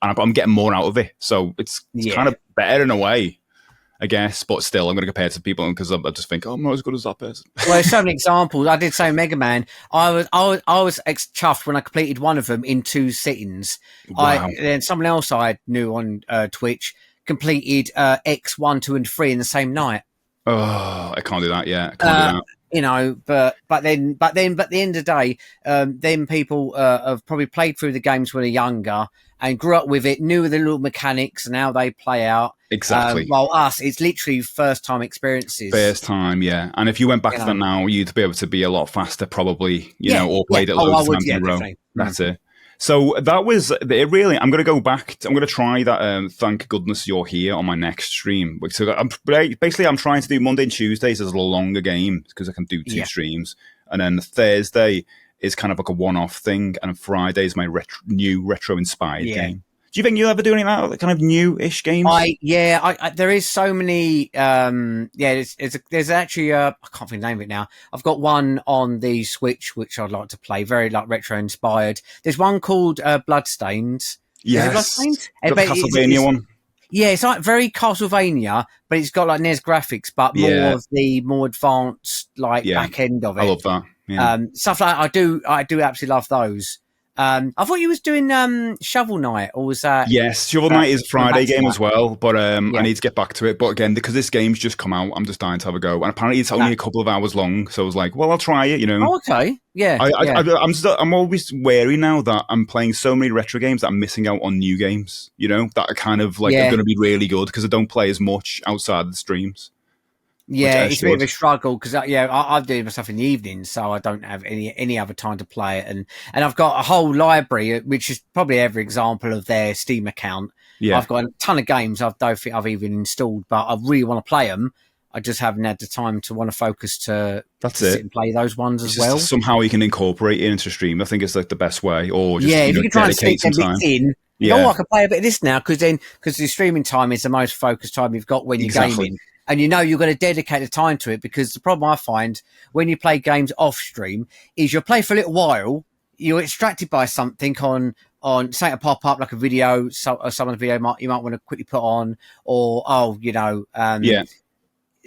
and I'm getting more out of it. So it's kind of better in a way, I guess, but still, I'm going to compare it to people because I just think, I'm not as good as that person. Well, there's so many examples. I did say Mega Man. I was chuffed when I completed one of them in 2 sittings. Wow. Then someone else I knew on Twitch completed X 1, 2, and 3 in the same night. Oh, I can't do that. Yeah, I can't do that. But at the end of the day, then people have probably played through the games when they're younger and grew up with it, knew the little mechanics and how they play out. Exactly. While us, it's literally first time experiences. First time, yeah. And if you went back to that now, you'd be able to be a lot faster, probably. Or played it loads of times in a row. Definitely. That's it. So that was it. Really, I'm going to go back. I'm going to try that. Thank goodness you're here on my next stream. So I'm trying to do Monday and Tuesdays as a longer game because I can do 2 streams, and then Thursday is kind of like a one-off thing, and Friday is my new retro-inspired game. Do you think you'll ever do any of that kind of new-ish games? There is so many. There's actually I can't think of the name of it now. I've got one on the Switch which I'd like to play, very like retro inspired. There's one called Bloodstained. Yes, is it Bloodstained? the Castlevania one. Yeah, it's like very Castlevania, but it's got like NES graphics, but more of the more advanced back end of it. I love that. Yeah. Stuff like I do absolutely love those. I thought you was doing Shovel Knight, or was that? Yes, Shovel Knight is a Friday game as well, but I need to get back to it. But again, because this game's just come out, I'm just dying to have a go. And apparently, it's only a couple of hours long, so I was like, "Well, I'll try it." Oh, okay, yeah. I'm always wary now that I'm playing so many retro games that I'm missing out on new games. That are kind of like are going to be really good because I don't play as much outside of the streams. Yeah, it's a bit of a struggle because I'm doing myself in the evenings, so I don't have any other time to play it, and I've got a whole library, which is probably every example of their Steam account. Yeah, I've got a ton of games I don't think I've even installed, but I really want to play them. I just haven't had the time to want to focus to sit and play those ones as well. Somehow you can incorporate it into stream. I think it's like the best way, or just if you can try and stick some bits in. Yeah. I can play a bit of this now because the streaming time is the most focused time you've got when you're gaming. And you're going to dedicate the time to it, because the problem I find when you play games off stream is you'll play for a little while, you're distracted by something on something to pop up like a video, some of the video you might want to quickly put on, or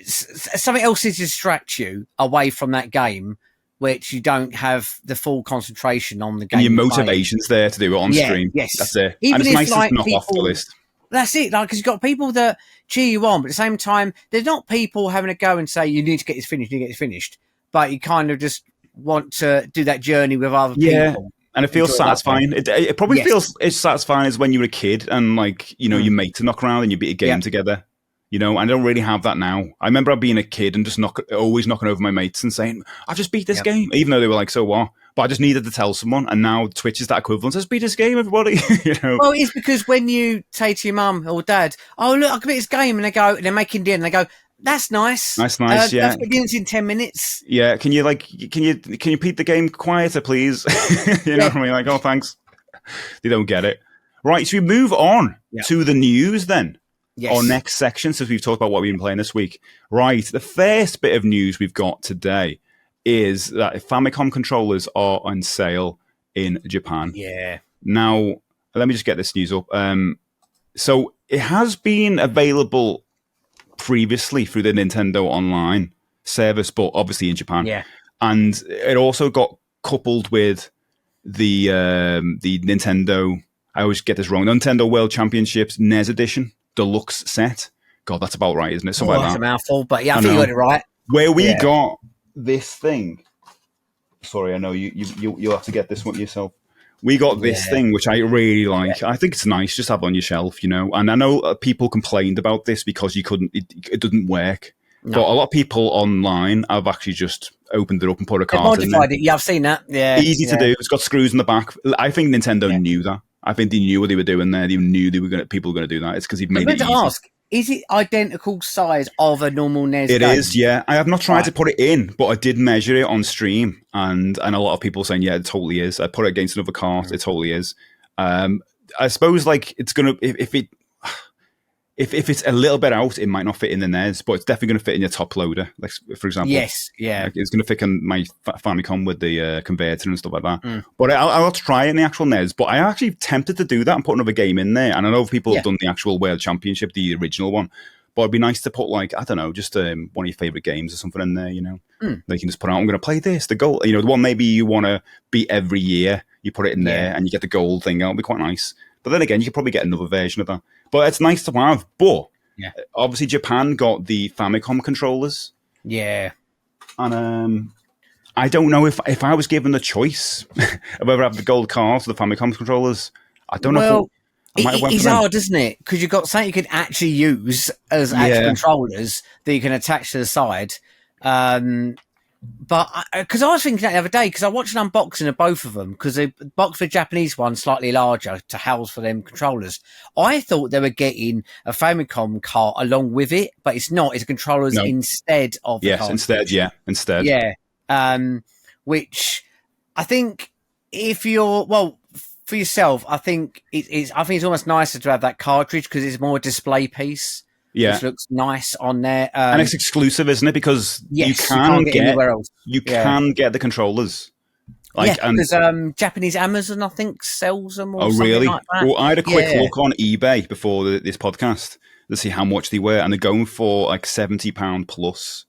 something else to distract you away from that game, which you don't have the full concentration on the game. And your motivation's there to do it on stream. Yes, that's it. Even and it's nice to knock off the list. That's it, because you've got people that cheer you on, but at the same time, they're not people having a go and say, you need to get this finished, but you kind of just want to do that journey with other people. And it feels satisfying. It probably feels as satisfying as when you were a kid and your mates knock around and you beat a game together. And I don't really have that now. I remember being a kid and just always knocking over my mates and saying, I've just beat this game, even though they were like, so what? But I just needed to tell someone, and now Twitch is that equivalent. Let's beat this game, everybody. Well, it's because when you say to your mum or dad, "Oh, look, I can beat this game," and they're making dinner, and they go, "That's nice. That's nice. Yeah, that's dinner's in 10 minutes." Yeah, can you beat the game quieter, please? What I mean? Like, oh, thanks. They don't get it. Right, so we move on to the news then. Yes. Our next section, since we've talked about what we've been playing this week. Right, the first bit of news we've got today is that Famicom controllers are on sale in Japan. Yeah. Now, let me just get this news up. So it has been available previously through the Nintendo Online service, but obviously in Japan. Yeah. And it also got coupled with the Nintendo, I always get this wrong, Nintendo World Championships NES Edition Deluxe set. God, that's about right, isn't it? Something like that's that. A mouthful, but I think you got it right. Where we got this thing. Sorry, I know you'll have to get this one yourself. We got this thing, which I really like. I think it's nice just to have on your shelf, And I know people complained about this because it didn't work. No. But a lot of people online have actually just opened it up and put a card in there. Yeah, I've seen that. Yeah, easy to do. It's got screws in the back. I think Nintendo knew that. I think they knew what they were doing there. They knew people were going to do that. It's because he made it easy. Ask, is it identical size of a normal NES game? It is, yeah. I have not tried to put it in, but I did measure it on stream, and a lot of people saying, yeah, it totally is. I put it against another cart, it totally is. I suppose it's going to, if it's a little bit out, it might not fit in the NES, but it's definitely going to fit in your top loader. Like, for example, yes, yeah, it's going to fit in my Famicom with the converter and stuff like that. But I'll try it in the actual NES. But I'm actually tempted to do that and put another game in there. And I know people have done the actual World Championship, the original one. But it'd be nice to put just one of your favorite games or something in there. They can just put out. I'm going to play this. The gold, the one maybe you want to beat every year. You put it in there and you get the gold thing. It'll be quite nice. But then again, you could probably get another version of that. But it's nice to have. But obviously, Japan got the Famicom controllers. Yeah. And I don't know if I was given the choice of whether I have the gold cards or the Famicom controllers. I don't know. It's hard, isn't it? Because you've got something you can actually use as actual controllers that you can attach to the side. But because I was thinking that the other day, because I watched an unboxing of both of them, because the box for the Japanese one slightly larger to house for them controllers. I thought they were getting a Famicom cart along with it, but it's not. It's controllers instead of the cart. Instead. Yeah. Which I think if you're for yourself, I think it's almost nicer to have that cartridge because it's more a display piece. Yeah, which looks nice on there, and it's exclusive, isn't it? Because you can't get anywhere else. You can get the controllers. Like, because Japanese Amazon, I think, sells them. Or really? Like that. Well, I had a quick look on eBay before this podcast to see how much they were, and they're going for like £70 plus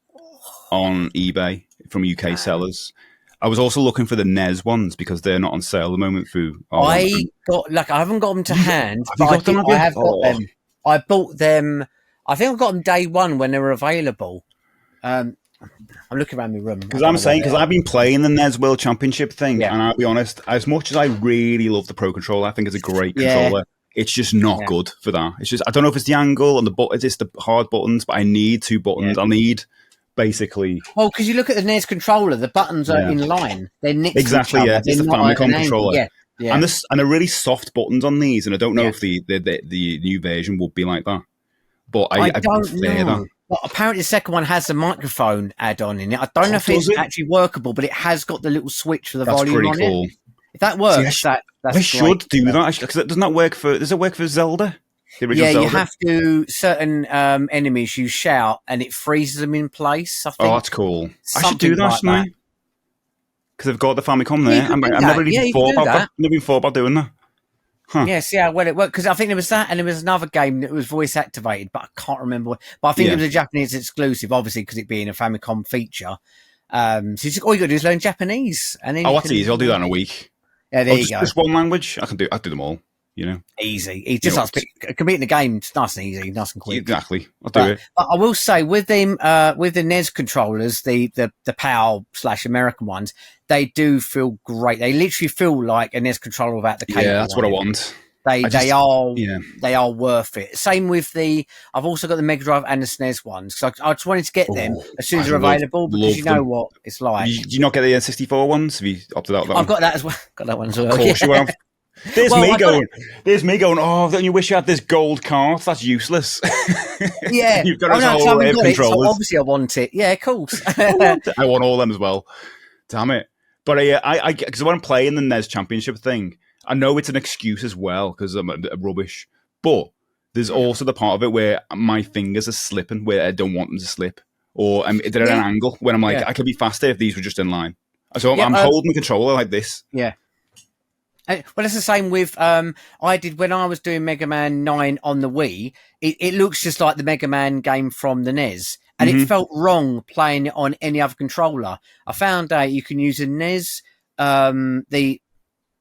on eBay from UK sellers. I was also looking for the NES ones because they're not on sale at the moment. I haven't got them to hand, but I have got them. I bought them. I think I got them day one when they were available. I'm looking around my room because I've been playing the NES World Championship thing, and I'll be honest, as much as I really love the Pro Controller, I think it's a great controller. It's just not good for that. It's just I don't know if it's the angle and it's the hard buttons, but I need 2 buttons. I need basically. Well, because you look at the NES controller, the buttons are in line. They're next exactly. To each other. It's the Famicom controller. Yeah. And they're really soft buttons on these, and I don't know if the new version will be like that. But I don't know. That. Well, apparently the second one has a microphone add-on in it. I don't know if it's actually workable, but it has got the little switch for the volume on it. If that works, that's should do that because doesn't that work for? Does it work for Zelda? The original Zelda? You have to certain enemies you shout and it freezes them in place. I think. Oh, that's cool. I should do that, shouldn't I? Because I've got the Famicom there. I've never really thought about that. Never even thought about doing that. Huh. Yeah, see how well it worked. Because I think there was that, and there was another game that was voice activated, but I can't remember. But I think it was a Japanese exclusive, obviously, because it being a Famicom feature. So all you got to do is learn Japanese, and then that's easy. I'll do that in a week. Yeah, there you go. Just one language. I do them all. You know, easy. It just competing the game. It's nice and easy, nice and quick. Exactly. I'll do it. But I will say with them, with the NES controllers, the PAL/American ones, they do feel great. They literally feel like a NES controller without the cable. Yeah, that's what I want. They are worth it. Same with I've also got the Mega Drive and the SNES ones because I just wanted to get them as soon as they're available because you know what it's like. Do you not get the N64 ones? Have you opted out that I've got that as well. Got that one as well. Of course you have. There's me going, oh, don't you wish you had this gold cart? That's useless. Yeah. You've got whole wave controllers. So obviously I want it. Yeah, of course. I want all of them as well. Damn it. But because when I'm playing the NES Championship thing, I know it's an excuse as well because I'm rubbish. But there's also the part of it where my fingers are slipping where I don't want them to slip. Or they're at an angle when I'm like, I could be faster if these were just in line. So I'm holding the controller like this. Yeah. Well, it's the same with I did when I was doing Mega Man 9 on the Wii. It looks just like the Mega Man game from the NES, and it felt wrong playing it on any other controller. I found out you can use the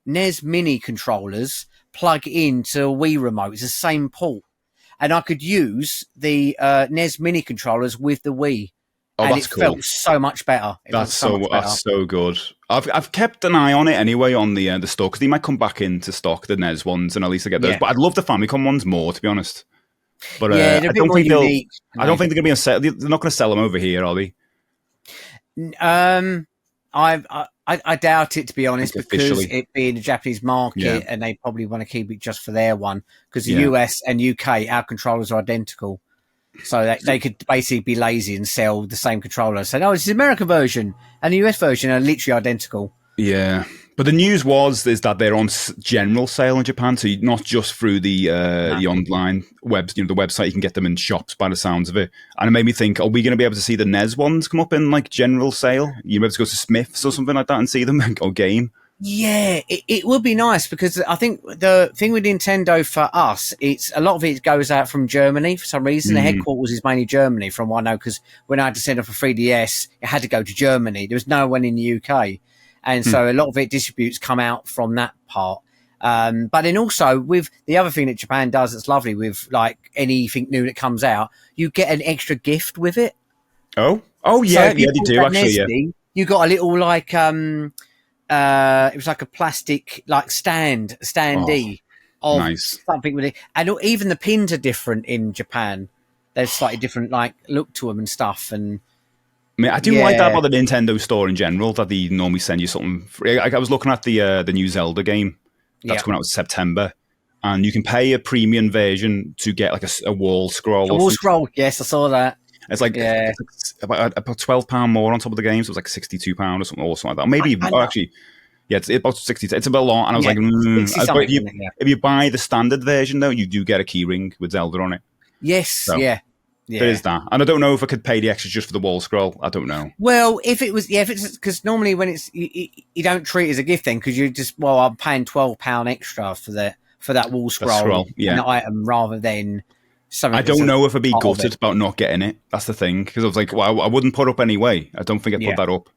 NES mini controllers plug into a Wii remote. It's the same port, and I could use the NES mini controllers with the Wii. Oh, and that's it felt so much better. That's so good. I've kept an eye on it anyway on the stock because they might come back into stock the NES ones and at least I get those. But I'd love the Famicom ones more, to be honest. But I don't think they're going to be on sale. They're not going to sell them over here, are they? I doubt it, to be honest, because it being a Japanese market and they probably want to keep it just for their one. Because the US and UK, our controllers are identical. So they could basically be lazy and sell the same controller. So, no, it's the American version and the US version are literally identical. Yeah. But the news is that they're on general sale in Japan, so not just through the online webs, the website. You can get them in shops by the sounds of it. And it made me think: are we going to be able to see the NES ones come up in like general sale? You maybe go to Smiths or something like that and see them or game. Yeah, it would be nice because I think the thing with Nintendo for us, it's a lot of it goes out from Germany for some reason. The headquarters is mainly Germany, from what I know, because when I had to send off a 3DS, it had to go to Germany. There was no one in the UK. And so a lot of it distributes come out from that part. But then also with the other thing that Japan does that's lovely with like anything new that comes out, you get an extra gift with it. Oh yeah, they do actually. You got a little like it was like a plastic like standee of something with it, and even the pins are different in Japan. There's slightly different like look to them and stuff. And I do like that about the Nintendo store in general, that they normally send you something free. I was looking at the new Zelda game that's coming out in September, and you can pay a premium version to get like a wall scroll. A wall scroll, yes, I saw that. It's like about £12 more on top of the game, so it was like £62 or something like that. Maybe actually, Yeah, it's about 60. It's a bit long, and I was like, but if you buy the standard version though, you do get a key ring with Zelda on it. Yes, So, yeah. There is that, and I don't know if I could pay the extra just for the wall scroll. I don't know. Well, if it's because normally when it's you don't treat it as a gift then because you just I'm paying £12 extra for that wall scroll, an item rather than something. I don't know if I'd be gutted about not getting it. That's the thing because I was like, well, I wouldn't put up anyway. I don't think I'd put that up.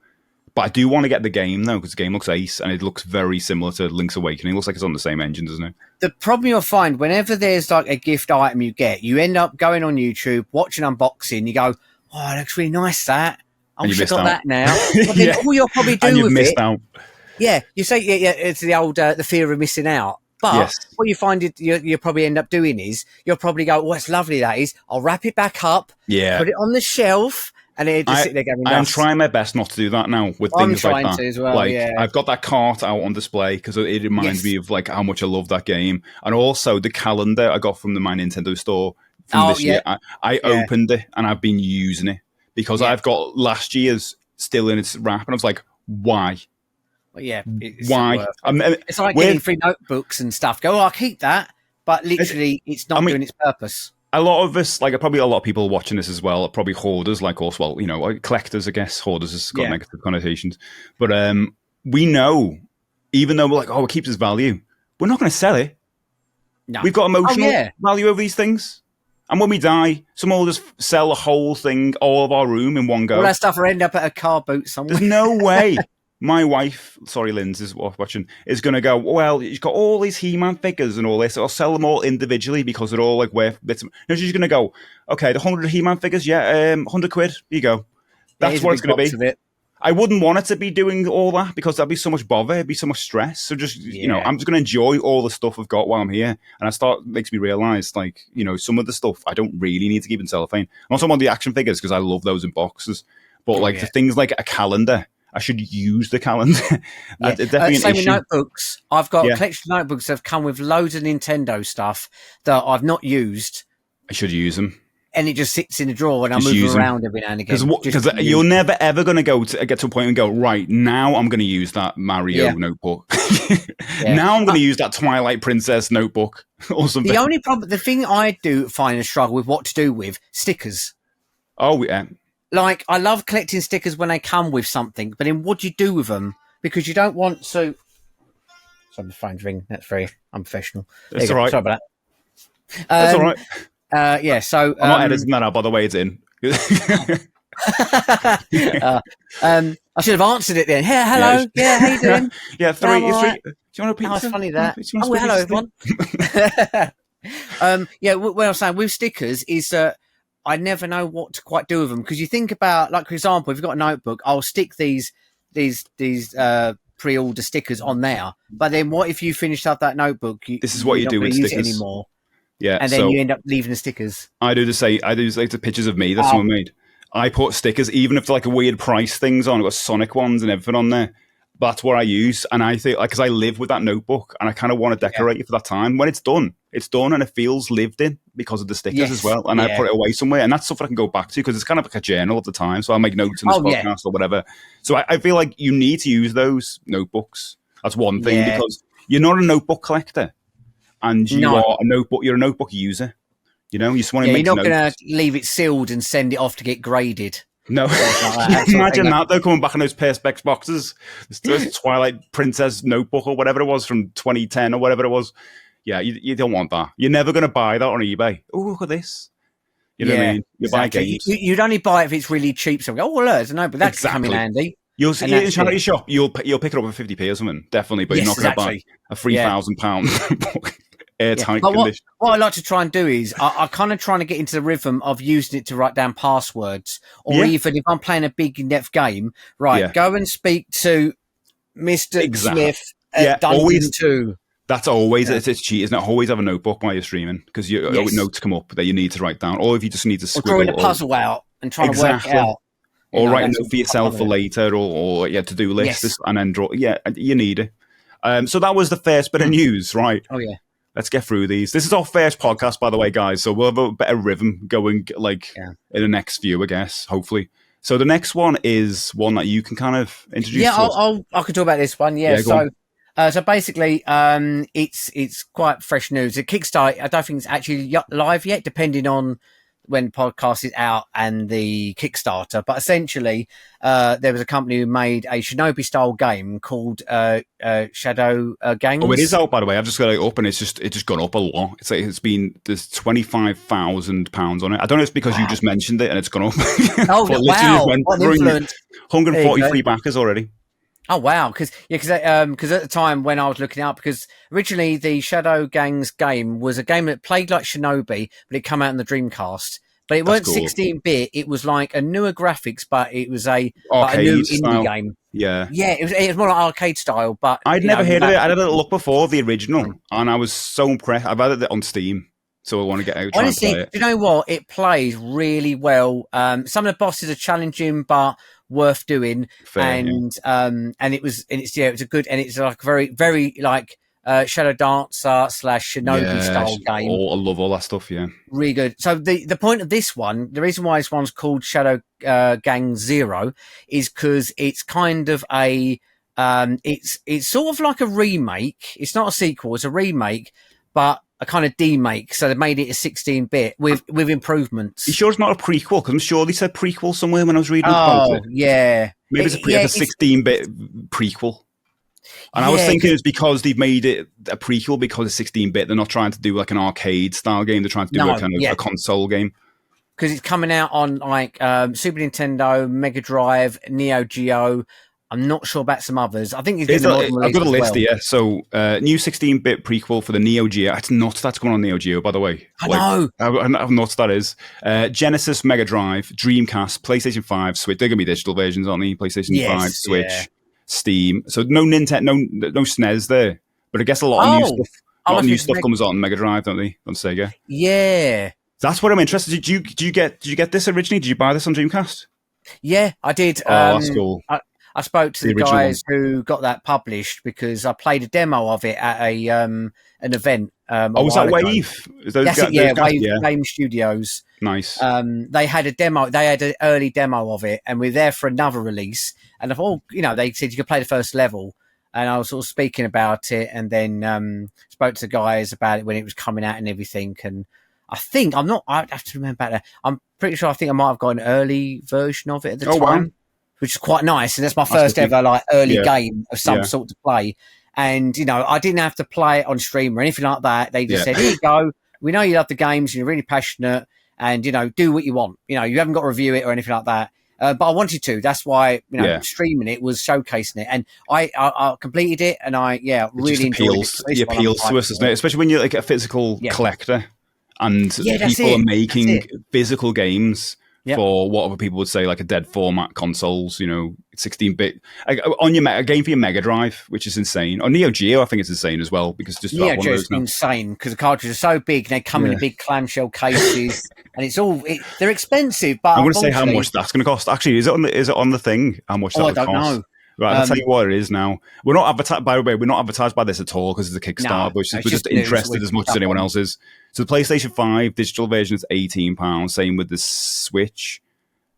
But I do want to get the game, though, because the game looks ace, and it looks very similar to Link's Awakening. It looks like it's on the same engine, doesn't it? The problem you'll find, whenever there's like a gift item you get, you end up going on YouTube, watching unboxing, you go, oh, it looks really nice, that. I wish I got that now. But then all you'll probably do and with missed out. Yeah, you say, it's the old, the fear of missing out. But what you find you probably end up doing is, you'll probably go, oh, it's lovely that is. I'll wrap it back up, put it on the shelf, and it just sit there going nuts. I'm trying my best not to do that now with things like that. I'm trying to as well, I've got that cart out on display because it reminds me of like how much I love that game. And also the calendar I got from My Nintendo store from this year. I opened it and I've been using it because I've got last year's still in its wrap. And I was like, why? Well, it's why? It's like getting free notebooks and stuff. Go, I'll keep that. But literally, it's not doing its purpose. A lot of us, probably a lot of people watching this as well, are probably hoarders like us. Well, collectors, I guess. Hoarders has got negative connotations. But we know, even though we're like, it keeps its value, we're not going to sell it. No. We've got emotional value over these things. And when we die, someone will just sell the whole thing, all of our room in one go. All that stuff will end up at a car boot somewhere. There's no way. My wife, sorry, Lynn's is watching, is going to go, well, you've got all these He-Man figures and all this. I'll sell them all individually because they're all worth bits. She's going to go, okay, the 100 He-Man figures, 100 quid, here you go. That's what it's going to be. I wouldn't want it to be doing all that because that'd be so much bother, it'd be so much stress. So just, I'm just going to enjoy all the stuff I've got while I'm here. And makes me realise, some of the stuff I don't really need to keep in cellophane. I'm also on the action figures because I love those in boxes. But the things like a calendar, I should use the calendar. Definitely same with notebooks. I've got a collection of notebooks that have come with loads of Nintendo stuff that I've not used. I should use them. And it just sits in a drawer and I move around every now and again. Because you're never ever going to get to a point and go, right, now I'm going to use that Mario notebook. Now I'm going to use that Twilight Princess notebook or something. The thing I do find a struggle with what to do with stickers. Oh, yeah. I love collecting stickers when they come with something, but then what do you do with them? Because you don't want to... Sorry, the phone's ringing. That's very unprofessional. That's all right. Sorry about that. That's all right. So... I'm not editing that out, by the way, it's in. I should have answered it then. Hey, hello. Yeah, how you doing? Three. Do you want a pizza? It's funny that. Hello, everyone. What I was saying with stickers is that I never know what to quite do with them because you think about, for example, if you've got a notebook, I'll stick these pre-order stickers on there. But then, what if you finish up that notebook? This is what you do with stickers anymore. Yeah, and then you end up leaving the stickers. I do the pictures of me that someone made. I put stickers, even if they're weird price things on. I've got Sonic ones and everything on there. That's what I use, and I think because I live with that notebook, and I kind of want to decorate it for that time. When it's done, and it feels lived in because of the stickers as well. And I put it away somewhere, and that's stuff I can go back to because it's kind of like a journal at the time. So I'll make notes in this podcast or whatever. So I feel like you need to use those notebooks. That's one thing because you're not a notebook collector, and you're a notebook user. You just want to make. You're not going to leave it sealed and send it off to get graded. No, imagine that though coming back in those Perspex boxes, this Twilight Princess notebook or whatever it was from 2010 or whatever it was. Yeah, you don't want that. You're never going to buy that on eBay. Oh, look at this. You know what I mean? You buy games. You'd only buy it if it's really cheap. So go, look, no, but that's coming handy. You'll see in charity shop. You'll pick it up for 50p or something, definitely. But you're not going to buy a £3,000 book. Airtight condition. What I like to try and do is I kind of trying to get into the rhythm of using it to write down passwords, or even if I'm playing a big in-depth game, go and speak to Mr. Smith at Dungeon 2. That's always it's cheat, isn't it? Always have a notebook while you're streaming because notes come up that you need to write down, or if you just need to scribble, or drawing a puzzle out and trying to work it out, or write a note for yourself for later, or to-do list and then draw. Yeah, you need it. So that was the first bit of news, right? Oh yeah. Let's get through these. This is our first podcast, by the way, guys. So we'll have a better rhythm going, in the next few, I guess, hopefully. So the next one is one that you can kind of introduce. Yeah, to us. I can talk about this one. Yeah, Go on. so basically, it's quite fresh news. The Kickstarter, I don't think it's actually live yet, depending on when the podcast is out and the Kickstarter. But essentially, there was a company who made a Shinobi style game called Shadow Gangs. Oh, it is out, by the way. I've just got it up, and it's just gone up a lot. It's like there's £25,000 on it. I don't know if it's because you just mentioned it and it's gone up. Oh wow! What an influence! 143 backers already. Oh wow! Because at the time when I was looking up, because originally the Shadow Gangs game was a game that played like Shinobi, but it came out on the Dreamcast. But it weren't 16-bit. It was like a newer graphics, but it was a new indie game. Yeah, it was more like arcade style. But I'd never heard of it. I had a look before the original, and I was so impressed. I've had it on Steam, so I want to get out. Honestly, do you know what? It plays really well. Some of the bosses are challenging, but worth doing. Fair, it's a good, and it's like very, very like Shadow Dancer / Shinobi style game. I love all that stuff. Yeah, really good. So the point of this one, the reason why this one's called Shadow Gang Zero, is because it's kind of a it's sort of like a remake. It's not a sequel; it's a remake, but a kind of demake. So they made it a 16-bit with improvements. You sure it's not a prequel? Because I'm sure they said prequel somewhere when I was reading about it. Yeah, maybe it's a 16-bit prequel. And I was thinking it's because they've made it a prequel because it's 16-bit. They're not trying to do like an arcade style game. They're trying to do a console game. Because it's coming out on like Super Nintendo, Mega Drive, Neo Geo. I'm not sure about some others. I think I've got a list here. So, new 16-bit prequel for the Neo Geo. It's nuts that's going on Neo Geo, by the way. I know. How nuts that is. Genesis, Mega Drive, Dreamcast, PlayStation 5, Switch. They're going to be digital versions, aren't they? PlayStation 5, Switch, Steam. So no Nintendo, no SNES there. But I guess a lot of new stuff. A lot of new stuff comes on Mega Drive, don't they? On Sega. Yeah. That's what I'm interested. Did you get this originally? Did you buy this on Dreamcast? Yeah, I did. That's cool. I spoke to the guys who got that published because I played a demo of it at an event. Was that Wave? Wave Game Studios. Nice. They had a demo. They had an early demo of it, and we were there for another release. And I thought, they said you could play the first level, and I was sort of speaking about it, and then spoke to the guys about it when it was coming out and everything. And I think I have to remember about that. I'm pretty sure. I think I might have got an early version of it at the time. Wow. Which is quite nice, and that's my first ever like early game of some sort to play. And I didn't have to play it on stream or anything like that. They just said, "Here you go. We know you love the games, and you're really passionate, and do what you want. You haven't got to review it or anything like that." But I wanted to. That's why streaming it was showcasing it, and I completed it, and I really enjoyed it. It appeals to us, doesn't it? Especially when you're like a physical collector, and people are making physical games. For what other people would say, like a dead format consoles, 16-bit on a game for your Mega Drive, which is insane. On Neo Geo, I think it's insane as well because just Neo Geo is insane because the cartridges are so big and they come in big clamshell cases, and it's they're expensive. But I'm going to say how much that's going to cost. Actually, is it on the thing? How much that would cost? I don't know. Right, I'll tell you what it is now. We're not advertised. By the way, we're not advertised by this at all because it's a Kickstarter. But we're just interested as much as anyone else is. So the PlayStation 5 digital version is £18. Same with the Switch,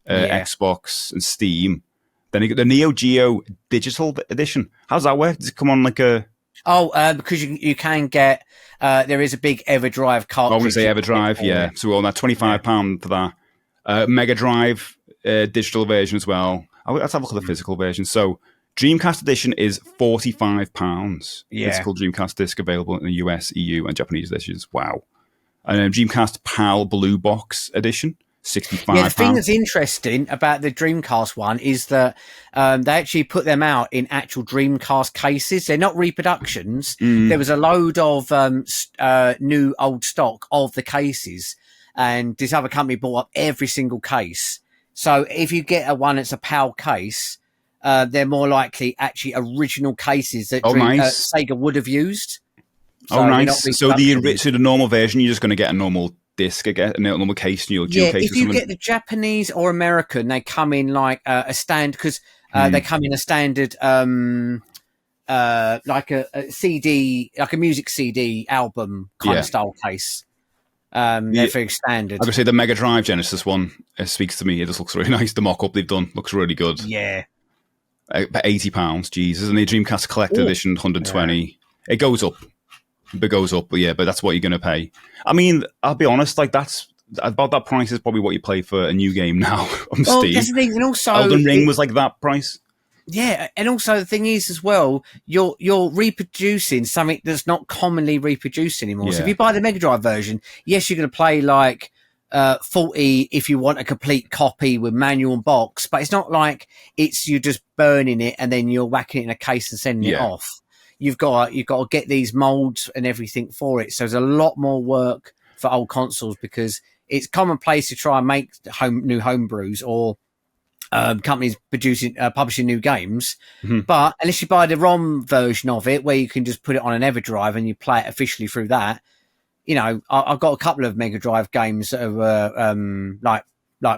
Xbox, and Steam. Then you get the Neo Geo digital edition. How does that work? Does it come on like a? Because you can get. There is a big EverDrive cartridge. I would say EverDrive, yeah. So we're on that £25 for that. Mega Drive digital version as well. Let's have a look at the physical version. So Dreamcast edition is £45. Physical Dreamcast disc available in the US, EU, and Japanese editions. Wow. And Dreamcast PAL Blue Box edition, £65. Yeah, the thing that's interesting about the Dreamcast one is that they actually put them out in actual Dreamcast cases. They're not reproductions. There was a load of new old stock of the cases, and this other company bought up every single case. So if you get one that's a PAL case, they're more likely actually original cases that Sega would have used. So nice. So the normal version, you're just going to get a normal disc, a normal case, and you'll if you get the Japanese or American, they come in like a stand because they come in a standard like a CD, like a music CD album kind of style case. They're very standard. I would say the Mega Drive Genesis one speaks to me. It just looks really nice. The mock-up they've done looks really good. Yeah. About £80, Jesus. And the Dreamcast Collector Edition, 120. Yeah. It goes up. But that's what you're going to pay. I mean, I'll be honest, like that's about that price is probably what you pay for a new game now on Steam. That's the thing. And also, Elden Ring was like that price. Yeah, and also the thing is as well, you're reproducing something that's not commonly reproduced anymore. Yeah. So if you buy the Mega Drive version, yes, you're going to play like 40 if you want a complete copy with manual and box, but it's not like you're just burning it and then you're whacking it in a case and sending it off. You've got to get these molds and everything for it. So there's a lot more work for old consoles because it's commonplace to try and make new homebrews or companies publishing new games. Mm-hmm. But unless you buy the ROM version of it, where you can just put it on an EverDrive and you play it officially through that, you know, I've got a couple of Mega Drive games that are like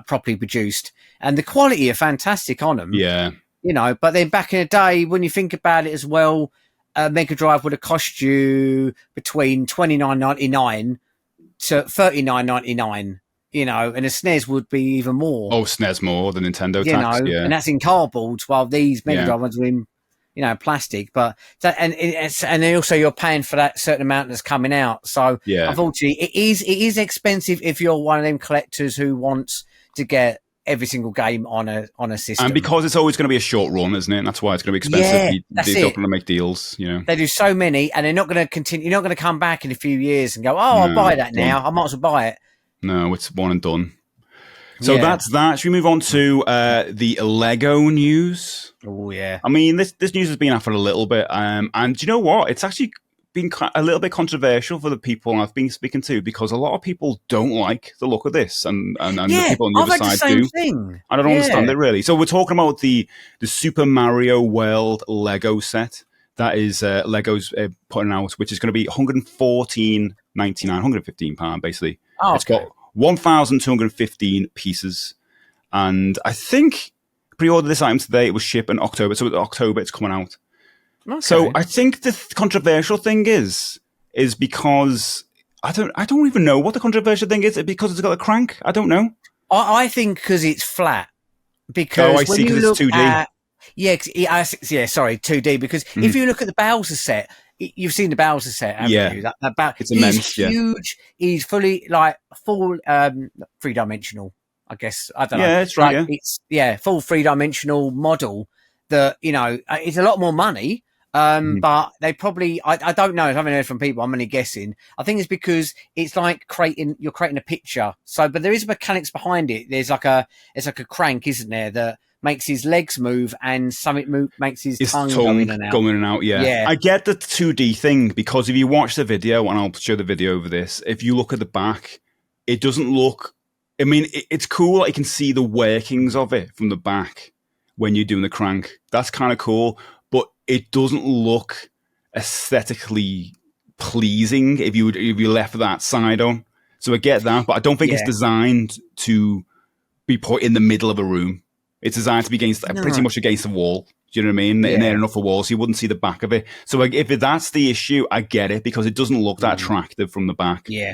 properly produced, and the quality are fantastic on them. Yeah, you know. But then back in the day, when you think about it as well, Mega Drive would have cost you between $29.99 to $39.99. You know, and a SNES would be even more. Oh, SNES more than Nintendo tax, and that's in cardboard, while these Mega Drive ones are in, you know, plastic. But and then also you're paying for that certain amount that's coming out. So unfortunately, it is expensive if you're one of them collectors who wants to get every single game on a system. And because it's always going to be a short run, isn't it? And that's why it's going to be expensive. They're not going to make deals, you know. They do so many, and they're not going to continue. You're not going to come back in a few years and go, I'll buy that now. I might as well buy it. No, it's one and done. So that's that. Should we move on to the Lego news? Oh, yeah. I mean, this news has been out for a little bit. And do you know what? It's actually been a little bit controversial for the people I've been speaking to because a lot of people don't like the look of this. And the people on the other side do. Thing. I don't understand it, really. So we're talking about the Super Mario World Lego set that is Lego's putting out, which is going to be £114.99, £115, basically. Oh, it's got 1,215 pieces. And I think pre-ordered this item today. It was shipped in October. So in October, it's coming out. Okay. So I think the controversial thing is because I don't even know what the controversial thing is. Because it's got a crank? I don't know. I think because it's flat. Because I see, because it's 2D. 2D. Because if you look at the Bowser set, you've seen the Bowser set, haven't you? It's immense. He's huge. He's fully full 3-dimensional. I guess I don't know. Yeah, that's right. It's full 3-dimensional model that it's a lot more money. But they probably I don't know. I haven't heard from people. I'm only guessing. I think it's because it's like you're creating a picture. So, but there is mechanics behind it. It's like a crank, isn't there? That makes his legs move and something makes his tongue go in and out. Yeah. I get the 2D thing because if you watch the video, and I'll show the video over this, if you look at the back, it doesn't look... I mean, it's cool that you can see the workings of it from the back when you're doing the crank. That's kind of cool, but it doesn't look aesthetically pleasing if you left that side on. So I get that, but I don't think it's designed to be put in the middle of a room. It's designed to be pretty much against the wall. Do you know what I mean? Yeah. Near enough a wall, so you wouldn't see the back of it. So if that's the issue, I get it, because it doesn't look that attractive from the back. Yeah.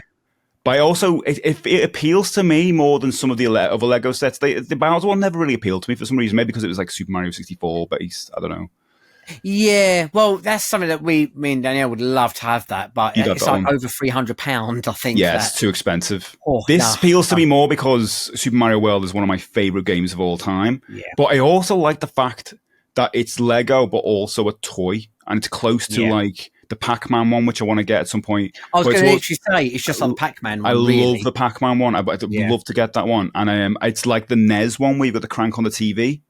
But also, it appeals to me more than some of the other Lego sets. The Bowser one never really appealed to me for some reason. Maybe because it was like Super Mario 64 based. I don't know. Yeah, well, that's something that me and Danielle would love to have that, but it's like over £300, I think. Yeah, it's too expensive. This appeals to me more because Super Mario World is one of my favourite games of all time. Yeah. But I also like the fact that it's Lego, but also a toy, and it's close to like the Pac-Man one, which I want to get at some point. I was going to actually say, it's just on the Pac-Man one. Love the Pac-Man one. I'd love to get that one. And it's like the NES one where you've got the crank on the TV.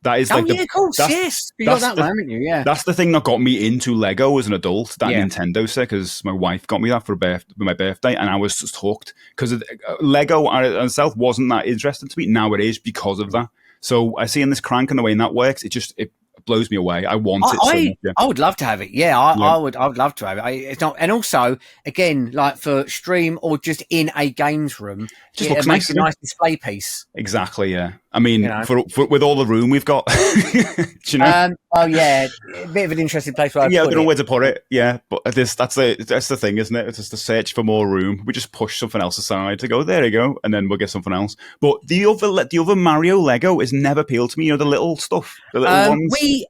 That is of course, yes. You got that one, haven't you? Yeah. That's the thing that got me into Lego as an adult, that Nintendo set, because my wife got me that for my birthday, and I was just hooked. Because Lego itself wasn't that interesting to me. Now it is because of that. So I see in this crank and the way that works, it blows me away. I want it so much. Yeah. I would love to have it. Yeah, I would love to have it. It's not, and also, again, like for stream or just in a games room, just looks makes a nice display piece. Exactly. Yeah. I mean, for with all the room we've got, do you know? Oh yeah, a bit of an interesting place where I'd Yeah, I put don't know it. where to put it. Yeah, but that's the thing, isn't it? It's just the search for more room. We just push something else aside to go, there you go, and then we'll get something else. But the other Mario Lego has never appealed to me. You know, the little stuff, the little ones. We,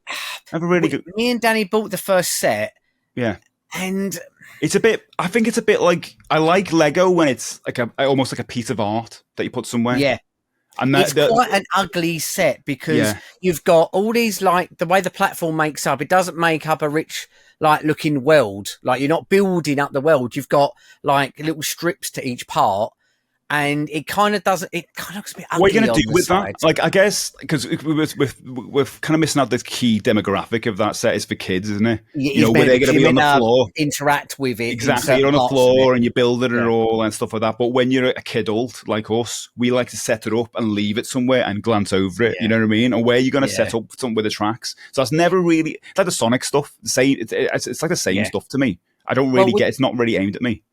Never really good. me and Danny bought the first set, Yeah. and It's a bit. I think it's a bit like I like Lego when it's like almost like a piece of art that you put somewhere. yeah, And it's quite an ugly set because you've got all these, like, the way the platform makes up, it doesn't make up a rich, like, looking world. Like, you're not building up the world. You've got, like, little strips to each part. And it kind of looks a bit ugly. What are you going to do with side. that? Like, I guess, because we're kind of missing out the key demographic of that set is for kids, isn't it? You know, where they're going to be on the floor. Interact with it. Exactly. You're on the floor and you build it and all and stuff like that. But when you're a kidult like us, we like to set it up and leave it somewhere and glance over it. You know what I mean? And where you're going to set up something with the tracks. So that's never really, it's like the Sonic stuff. It's like the same stuff to me. I don't really get, it's not really aimed at me.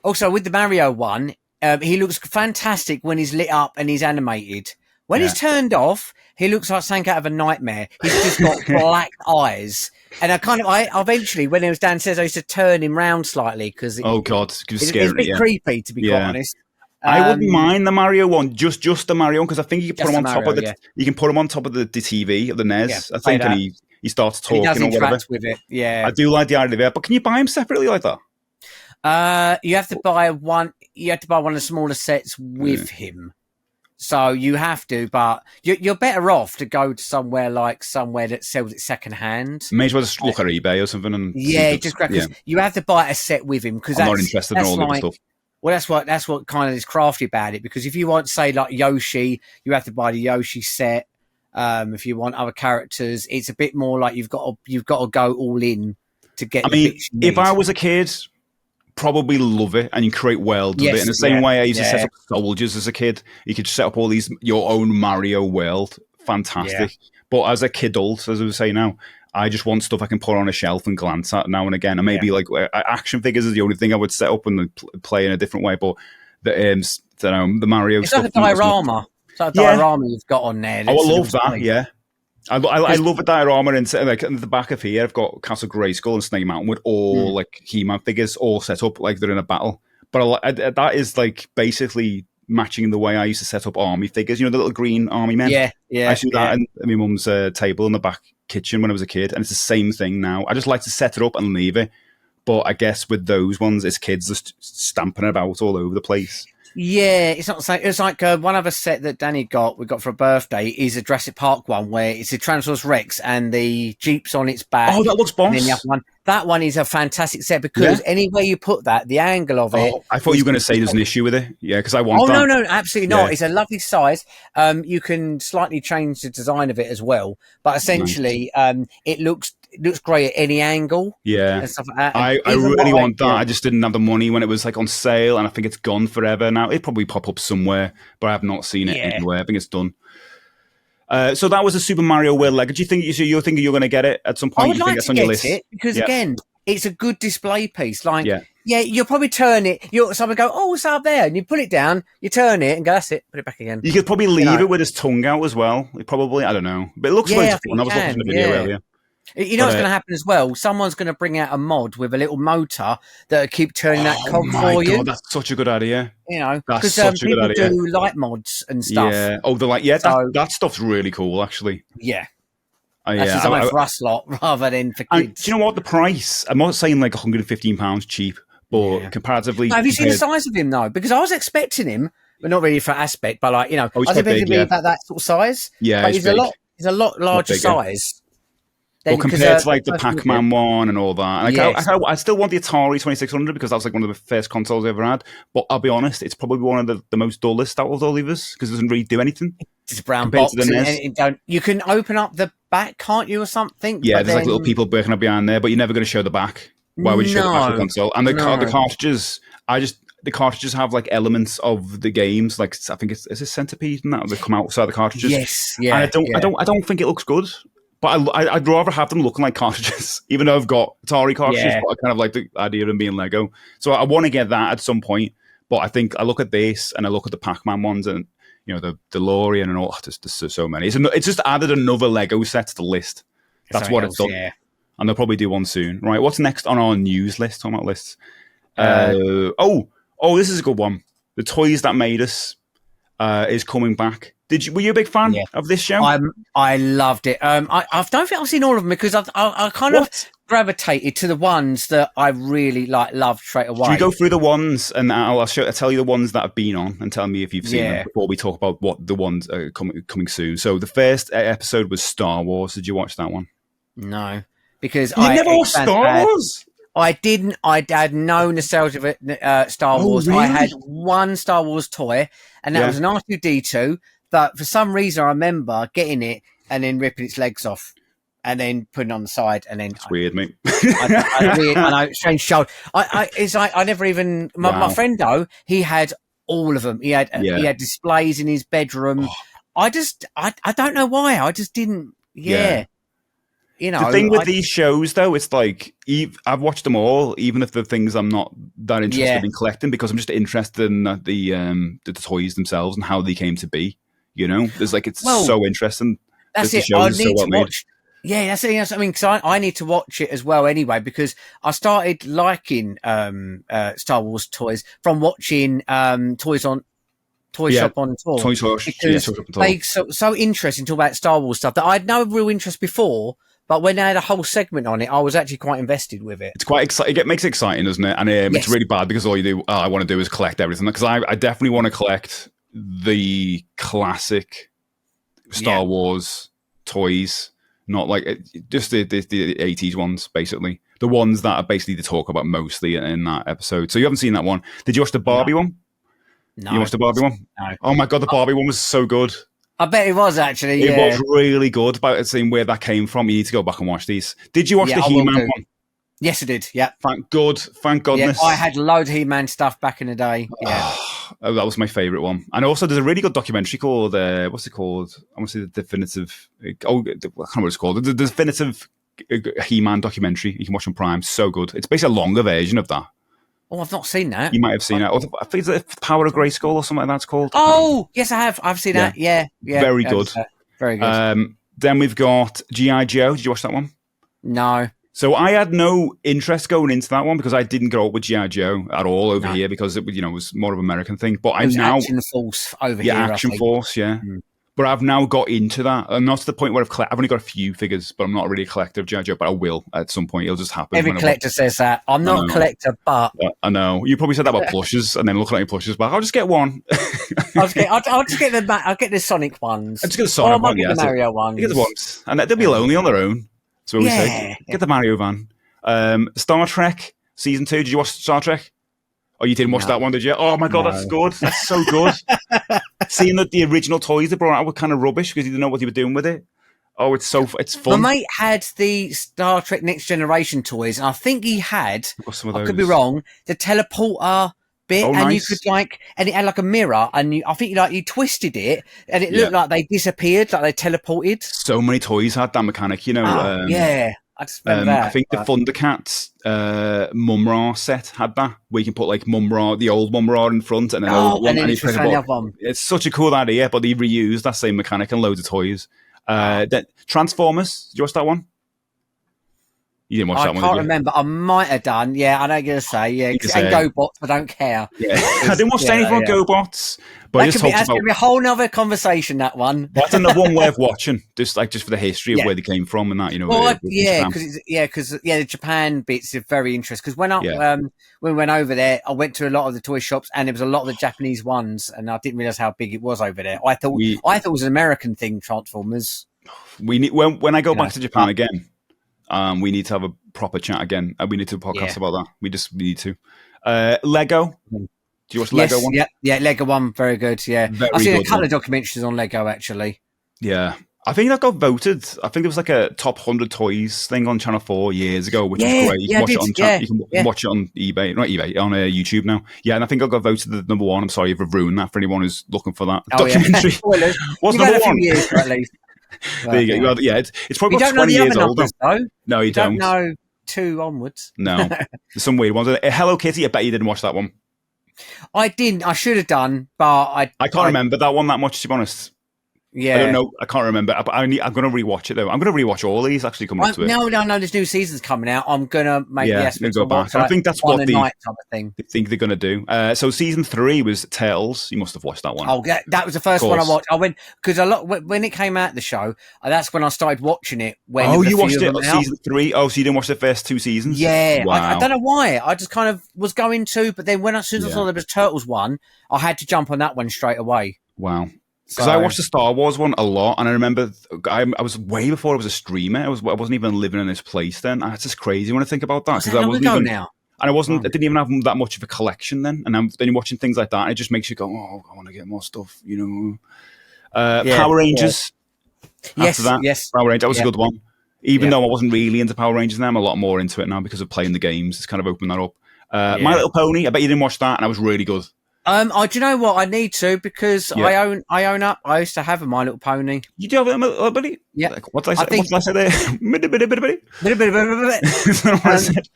Also, with the Mario one, he looks fantastic when he's lit up and he's animated. When he's turned off, he looks like something out of a nightmare. He's just got black eyes. And I eventually, when he was downstairs, I used to turn him round slightly because oh god, it's scary. It's a bit creepy, to be quite honest. I wouldn't mind the Mario one, just the Mario one, because I think you can put him on top of you can put him on top of the TV of the NES. I think, and he starts talking or whatever. With it. Yeah, I do like the idea of it, but can you buy him separately like that? You have to buy one. You have to buy one of the smaller sets with him. So you have to, but you're better off to go to somewhere that sells it second hand. May as well just look at eBay or something and just grab. You have to buy a set with him because I'm not interested in all the stuff. Well, that's what kind of is crafty about it. Because if you want, say, like Yoshi, you have to buy the Yoshi set. If you want other characters, it's a bit more like you've got to go all in to get. If I was a kid, probably love it and you create worlds of it in the same way I used to set up soldiers as a kid. You could set up all these your own Mario world. Fantastic. But as a kidult, as I was saying now, I just want stuff I can put on a shelf and glance at now and again. And maybe like action figures is the only thing I would set up and play in a different way. But the Mario it's stuff. Like a diorama. It's like a diorama you've got on there. I love that, yeah. I love a diorama, and like in the back of here, I've got Castle Grayskull and Snake Mountain with all like He-Man figures all set up like they're in a battle. But that is like basically matching the way I used to set up army figures. You know, the little green army men. Yeah. I used to do that in my mum's table in the back kitchen when I was a kid, and it's the same thing now. I just like to set it up and leave it. But I guess with those ones, it's kids just stamping about all over the place. Yeah, it's not the same. It's like one other set that Danny we got for a birthday is a Jurassic Park one where it's a Tyrannosaurus Rex and the Jeep's on its back. Oh, that looks boss. And then the other one. That one is a fantastic set because anywhere you put that, the angle of it. I thought you were going to say there's an issue with it. Yeah, because I want that. No, absolutely not. It's a lovely size. You can slightly change the design of it as well. But essentially, it looks great at any angle. Yeah. And stuff like that. I really want that. I just didn't have the money when it was like on sale, and I think it's gone forever now. It'd probably pop up somewhere, but I have not seen it anywhere. I think it's done. So that was a Super Mario World Lego. Do you think you're thinking you're going to get it at some point? I would you think like to get it because again, it's a good display piece. Like, you'll probably turn it. Someone go, oh, what's up there? And you put it down, you turn it, and go, that's it. Put it back again. You could probably leave it with his tongue out as well. Probably, I don't know, but it looks fun. I was watching the video earlier. You know what's going to happen as well? Someone's going to bring out a mod with a little motor that'll keep turning that cog for you. That's such a good idea. You know, that's such a good idea. People do light mods and stuff. Yeah. Oh, they're like, that stuff's really cool, actually. Yeah. That's designed for us lot rather than for kids. Do you know what? The price, I'm not saying like £115 cheap, but comparatively. Have you seen the size of him, though? Because I was expecting him, but not really for aspect, but like, I was expecting him about that sort of size. Yeah, but he's a lot larger size. Well, compared to like the Pac-Man one and all that. Like, I still want the Atari 2600 because that was like one of the first consoles I ever had. But I'll be honest, it's probably one of the most dullest out of all of us because it doesn't really do anything. It's a brown box. You can open up the back, can't you, or something? Yeah, there's like little people breaking up behind there, but you're never going to show the back. Why would you show the back of the console? And the cartridges, the cartridges have like elements of the games. Like I think it's a Centipede and that they come outside the cartridges. Yes, yeah. And I don't think it looks good. But I'd rather have them looking like cartridges, even though I've got Atari cartridges, but I kind of like the idea of them being Lego. So I want to get that at some point. But I think I look at this and I look at the Pac-Man ones and, the DeLorean and all. There's so many. It's just added another Lego set to the list. That's what it's done. Yeah. And they'll probably do one soon. Right, what's next on our news list? Talking about lists. This is a good one. The Toys That Made Us is coming back. Were you a big fan of this show? I loved it. I don't think I've seen all of them because I kind of gravitated to the ones that I really loved straight away. Should we go through the ones and I'll tell you the ones that have been on and tell me if you've seen them before we talk about what the ones are coming soon. So the first episode was Star Wars. Did you watch that one? No, because you never watched Star Wars. I didn't. I had no nostalgia of Star Wars. Really? I had one Star Wars toy, and that was an R2-D2. But for some reason, I remember getting it and then ripping its legs off, and then putting it on the side, and then it's weird, mate. I know, strange show. It's like I never even. My friend though, he had all of them. He had displays in his bedroom. I don't know why. I just didn't. Yeah. You know, the thing with these shows, though, it's like I've watched them all, even if the things I'm not that interested in collecting, because I'm just interested in the toys themselves and how they came to be. You know, there's like it's so interesting. That's it. I need to watch. Yeah, that's it. I mean, because I need to watch it as well anyway, because I started liking Star Wars toys from watching Toys on. Shop on Tour. Toy Shop on Tour. They so interesting to talk about Star Wars stuff that I had no real interest before. But when they had a whole segment on it, I was actually quite invested with it. It's quite exciting. It makes it exciting, doesn't it? And it's really bad because all I want to do is collect everything. Because I definitely want to collect the classic Star Wars toys, not like just the 80s ones, basically. The ones that are basically the talk about mostly in that episode. So you haven't seen that one. Did you watch the Barbie one? No. You watched the Barbie one? No. Oh my God, the Barbie one was so good. I bet it was actually. It was really good. About seeing where that came from. You need to go back and watch these. Did you watch the He-Man one? Yes, I did. Yeah. Thank goodness. Yeah, I had loads of He-Man stuff back in the day. Yeah. Oh, that was my favourite one. And also, there's a really good documentary called what's it called? I want to say the definitive. I can't remember what it's called. The definitive He-Man documentary. You can watch on Prime. So good. It's basically a longer version of that. Oh, I've not seen that. You might have seen it. I think it's the Power of Grayskull or something like that's called. Oh, yes, I have. I've seen that. Yeah. Very good. Very good. Then we've got G.I. Joe. Did you watch that one? No. So I had no interest going into that one because I didn't grow up with G.I. Joe at all over here because it was more of an American thing. But it was Action Force over here. Yeah, Action Force, yeah. But I've now got into that. And not to the point where I've only got a few figures, but I'm not really a collector of G.I. Joe, but I will at some point. It'll just happen. Every collector says that. I'm not a collector, but... I know. You probably said that about plushes, and then looking at your plushes, but I'll just get one. I'll get the Sonic ones. I'll just get the Sonic one, the Mario ones. You get the ones. And they'll be lonely on their own. So we say, get the Mario van. Star Trek Season 2. Did you watch Star Trek? Oh, you didn't watch that one, did you? Oh my God, that's good. That's so good. Seeing that the original toys they brought out were kind of rubbish because you didn't know what they were doing with it. Oh, it's fun. My mate had the Star Trek Next Generation toys, and I think he had, I could be wrong, the teleporter bit, and nice. You could and it had like a mirror, and I think you twisted it, and it looked like they disappeared, like they teleported. So many toys had that mechanic, I just remember that. I think the Thundercats Mumra set had that, where you can put like Mumra, the old Mumra in front, and then you press the button. It's such a cool idea, but they reused that same mechanic and loads of toys. Then Transformers, did you watch that one? You didn't watch that one, did you? I can't remember. I might have done. Yeah, I know you're going to say. And GoBots, I don't care. Yeah. I didn't watch anything on GoBots. But that's going to be a whole nother conversation, that one. That's another one worth watching, just for the history of where they came from and that, Well, because the Japan bits are very interesting. Because when we went over there, I went to a lot of the toy shops, and there was a lot of the Japanese ones, and I didn't realize how big it was over there. I thought it was an American thing, Transformers. We need when I go back to Japan again. We need to have a proper chat again. We need to podcast about that. We need to. Lego. Do you watch Lego one? Yeah, Lego one, very good. Yeah, I've seen a couple of documentaries on Lego actually. Yeah, I think that got voted. I think there was like a top 100 toys thing on Channel 4 years ago, which was great. You can watch it on eBay, not eBay, on YouTube now. Yeah, and I think I got voted the number one. I'm sorry if I've ruined that for anyone who's looking for that documentary. What's number one? Years, at least. There you go. Well, yeah, it's probably about 20 years old. No, you don't. know 2 onwards. No, there's some weird ones. Hello Kitty. I bet you didn't watch that one. I didn't. I should have done, but I can't remember that one that much, to be honest. Yeah. I don't know. I can't remember. But I'm going to rewatch it though. I'm going to rewatch all these actually coming up to it. No. There's new seasons coming out. I'm gonna make the effort go back. I think that's what what night type of thing. they think they're going to do. So season 3 was Tales. You must have watched that one. Oh, that was the first one I watched. I went because when it came out the show. That's when I started watching it. When you watched it season 3? Oh, so you didn't watch the first 2 seasons? Yeah, wow. I don't know why. I just kind of was going to, but then as soon as I saw there was Turtles one, I had to jump on that one straight away. Wow. Because I watched the Star Wars one a lot, and I remember I was way before I was a streamer. I wasn't even living in this place then. And it's just crazy when I think about that. Because I wasn't even now. And I didn't even have that much of a collection then. And then you're watching things like that, and it just makes you go, oh, I want to get more stuff, Power Rangers. Yes. Power Rangers, that was a good one. Even though I wasn't really into Power Rangers now, I'm a lot more into it now because of playing the games. It's kind of opened that up. My Little Pony, I bet you didn't watch that, and that was really good. Do you know what? I need to because I own up. I used to have a My Little Pony. You do have a Little Pony? Yeah. Like, what did I say? What did I say there?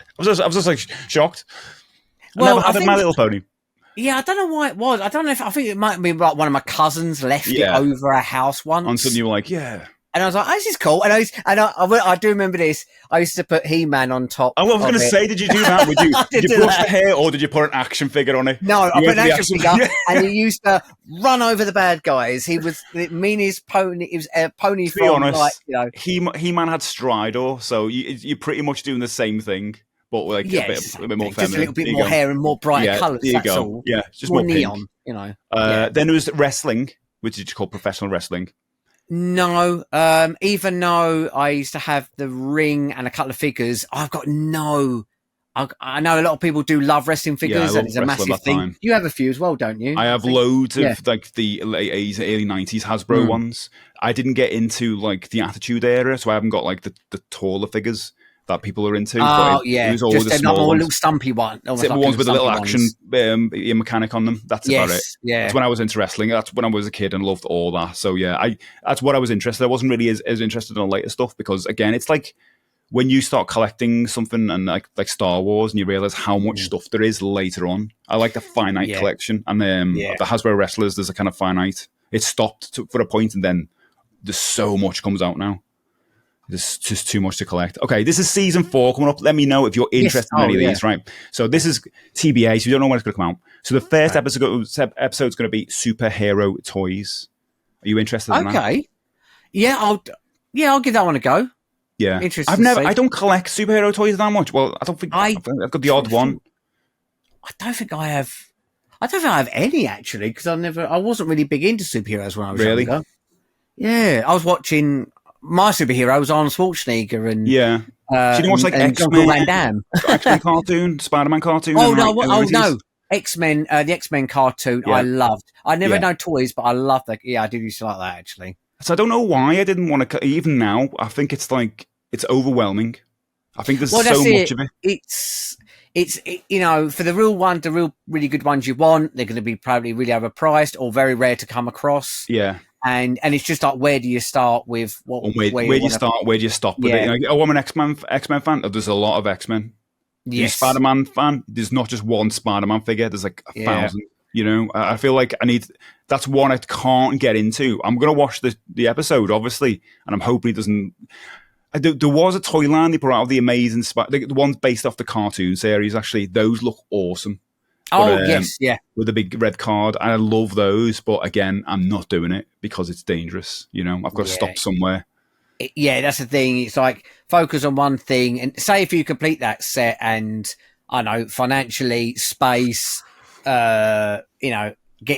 I was just like shocked. I never had a My Little Pony. Yeah, I don't know why it was. I don't know I think it might be like one of my cousins left it over a house once. And suddenly you were like, yeah. And I was like, oh, this is cool. And I do remember this. I used to put He-Man on top. I was going to say, did you do that? Did you brush the hair or did you put an action figure on it? No, I put an action figure and he used to run over the bad guys. He was the meanest pony. He was a pony from, honest, like, He-Man had Stridor, so you're pretty much doing the same thing. But like a bit more feminine. Just a little bit more hair and more brighter colours. There you go. All. Yeah, just more more neon, pink. Then there was wrestling, which is called professional wrestling. No, even though I used to have the ring and a couple of figures, I've got no. I know a lot of people do love wrestling figures, and it's a massive thing. Time. You have a few as well, don't you? I have loads of like the late 80s, early 90s Hasbro ones. I didn't get into like the Attitude Era, so I haven't got like the taller figures that people are into. Oh, yeah. It was always just a small little stumpy one. The ones with a little action mechanic on them. That's about it. Yeah. That's when I was into wrestling. That's when I was a kid and loved all that. So, yeah, that's what I was interested in. I wasn't really as interested in the later stuff because, again, it's like when you start collecting something and like Star Wars and you realize how much stuff there is later on. I like the finite collection. And the Hasbro Wrestlers, there's a kind of finite. It stopped for a point and then there's so much comes out now. There's just too much to collect. Okay, this is season 4 coming up. Let me know if you're interested in any of these, right? So this is TBA, so you don't know when it's going to come out. So the first episode is going to be superhero toys. Are you interested in that? Okay. Yeah, I'll give that one a go. Yeah. Interesting. I don't collect superhero toys that much. Well, I don't think I've got the odd one. I don't think I have any actually, because I wasn't really big into superheroes when I was younger. Yeah, I was watching my superheroes, Arnold Schwarzenegger, and so you didn't watch like X-Men, Van Damme, X-Men cartoon, Spider-Man cartoon. Oh no, X-Men, the X-Men cartoon. I loved. I never know toys, but I loved that. Yeah, I did used to like that actually. So I don't know why I didn't want to. Even now, I think it's like it's overwhelming. I think there's so much of it. It's for the real one, the real really good ones you want, they're going to be probably really overpriced or very rare to come across. Yeah. And it's just like, where do you start with what? Where do you start? Where do you stop with it? I'm an X-Men fan. There's a lot of X-Men. Yes. Spider-Man fan. There's not just one Spider-Man figure. There's like 1,000. I feel like that's one I can't get into. I'm gonna watch the episode, obviously, and I'm hoping it doesn't. There was a toy line they brought out of the Amazing the ones based off the cartoon series. Actually, those look awesome. Yes, with the big red card. I love those, but again, I'm not doing it because it's dangerous. I've got to stop somewhere. That's the thing. It's like focus on one thing, and say if you complete that set, and I know financially, space, get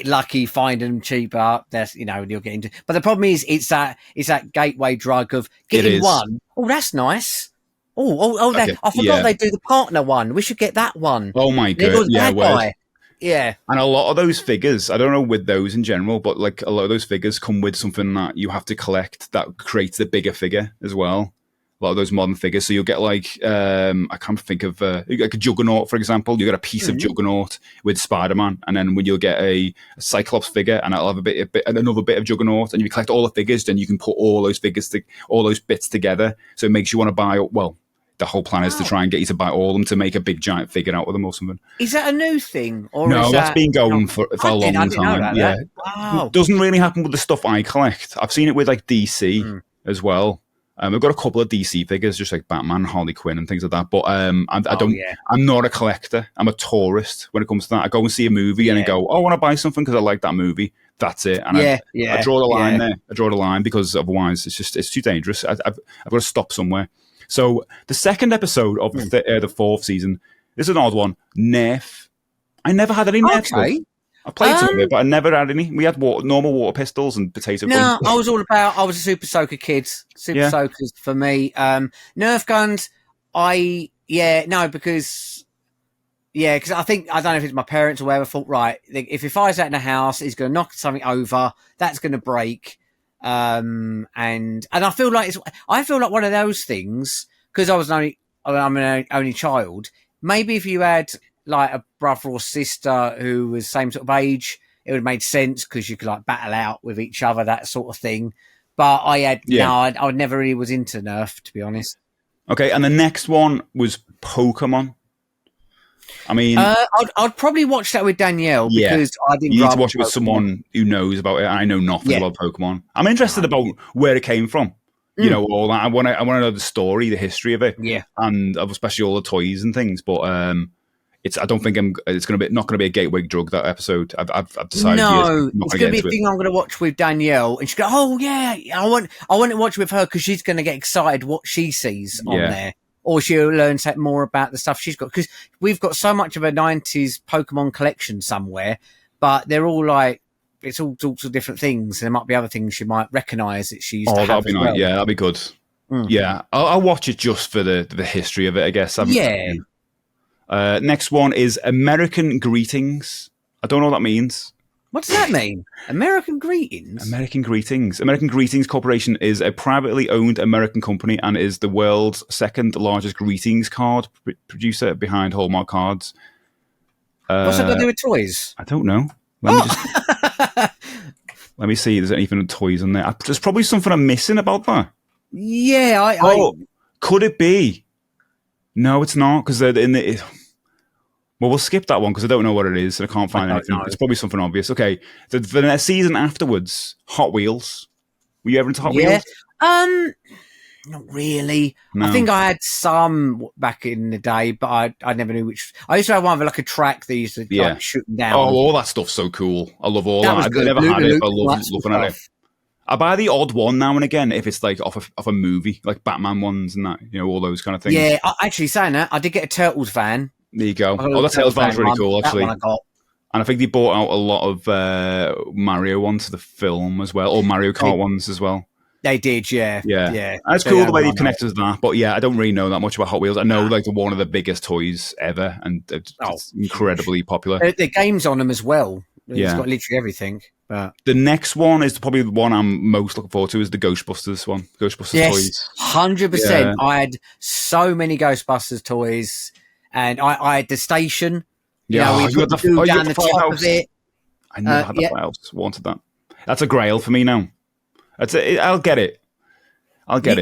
lucky, find them cheaper. That's you'll get into. But the problem is, it's that gateway drug of getting one. Oh, that's nice. Okay. I forgot they do the partner one. We should get that one. Oh my god! Yeah. And a lot of those figures, I don't know with those in general, but like a lot of those figures come with something that you have to collect that creates the bigger figure as well. A lot of those modern figures. So you'll get like, I can't think of, like a Juggernaut, for example. You get a piece of Juggernaut with Spider-Man, and then when you'll get a Cyclops figure, and it'll have another bit of Juggernaut, and you collect all the figures, then you can put all those figures, all those bits together. So it makes you want to buy, the whole plan is to try and get you to buy all of them to make a big giant figure out of them or something. Is that a new thing? Or No, is that's that, been going for a long I didn't know time. about Yeah, that. Wow. Doesn't really happen with the stuff I collect. I've seen it with like DC as well. I've got a couple of DC figures, just like Batman, Harley Quinn, and things like that. But I don't. Yeah. I'm not a collector. I'm a tourist when it comes to that. I go and see a movie and I go, "Oh, I want to buy something because I like that movie." That's it. And I draw the line there. I draw the line because otherwise it's too dangerous. I've got to stop somewhere. So the second episode of the fourth season, this is an odd one. Nerf. I never had any Nerf stuff. I played some of it, but I never had any. We had normal water pistols and potato guns. No, I was a Super Soaker kid. Super Soakers for me. Nerf guns, because I think, I don't know if it's my parents or whoever, thought, right, if he fires that in the house, he's going to knock something over, that's going to break. And I feel like one of those things, because I'm an only child. Maybe if you had like a brother or sister who was same sort of age, it would have made sense because you could like battle out with each other, that sort of thing. But I never really was into Nerf, to be honest. Okay, and the next one was Pokemon. I mean, I'd probably watch that with Danielle because I didn't. You need to watch it with someone who knows about it. I know nothing about Pokemon. I'm interested about where it came from. You know, all that. I want to know the story, the history of it. Yeah, and especially all the toys and things. But I don't think it's not going to be a gateway drug, that episode. I've decided. No, it's going to be a thing I'm going to watch with Danielle, and she's going, "Oh yeah, I want to watch with her because she's going to get excited what she sees on there." Or she'll learn more about the stuff she's got. Because we've got so much of a 90s Pokemon collection somewhere, but they're all like, it's all sorts of different things. And there might be other things she might recognise that she used to have. That'd be nice. Yeah, that'd be good. Yeah, I'll watch it just for the history of it, I guess. Next one is American Greetings. I don't know what that means. What does that mean? American Greetings? American Greetings. American Greetings Corporation is a privately owned American company and is the world's second largest greetings card producer behind Hallmark cards. What's that got to do with toys? I don't know. Let me see if there's anything with toys on there. There's probably something I'm missing about that. Yeah, could it be? No, it's not, because they're in the... Well, we'll skip that one because I don't know what it is and I can't find anything. It's probably something obvious. Okay, the season afterwards, Hot Wheels. Were you ever into Hot Wheels? Not really. No. I think I had some back in the day, but I never knew which. I used to have one with like a track that used to like, shoot them down. Oh, all that stuff's so cool. I love all that. I never had it, but I love looking at it. I buy the odd one now and again if it's like off a movie, like Batman ones and that, all those kind of things. Yeah, actually saying that, I did get a Turtles van. There you go. That Turtles van's really cool, actually. That one I got. And I think they bought out a lot of Mario ones for the film as well, or Mario Kart ones as well. They did, yeah. And it's cool the way they've connected to that. But yeah, I don't really know that much about Hot Wheels. I know like they're one of the biggest toys ever, and it's incredibly popular. There are games on them as well. It's got literally everything. But the next one is probably the one I'm most looking forward to, is the Ghostbusters one. Ghostbusters toys. 100%. Yeah. I had so many Ghostbusters toys, and I had the station. Yeah, we put the food down the top of it. I never had that house. Wanted that. That's a grail for me now. I'll get it.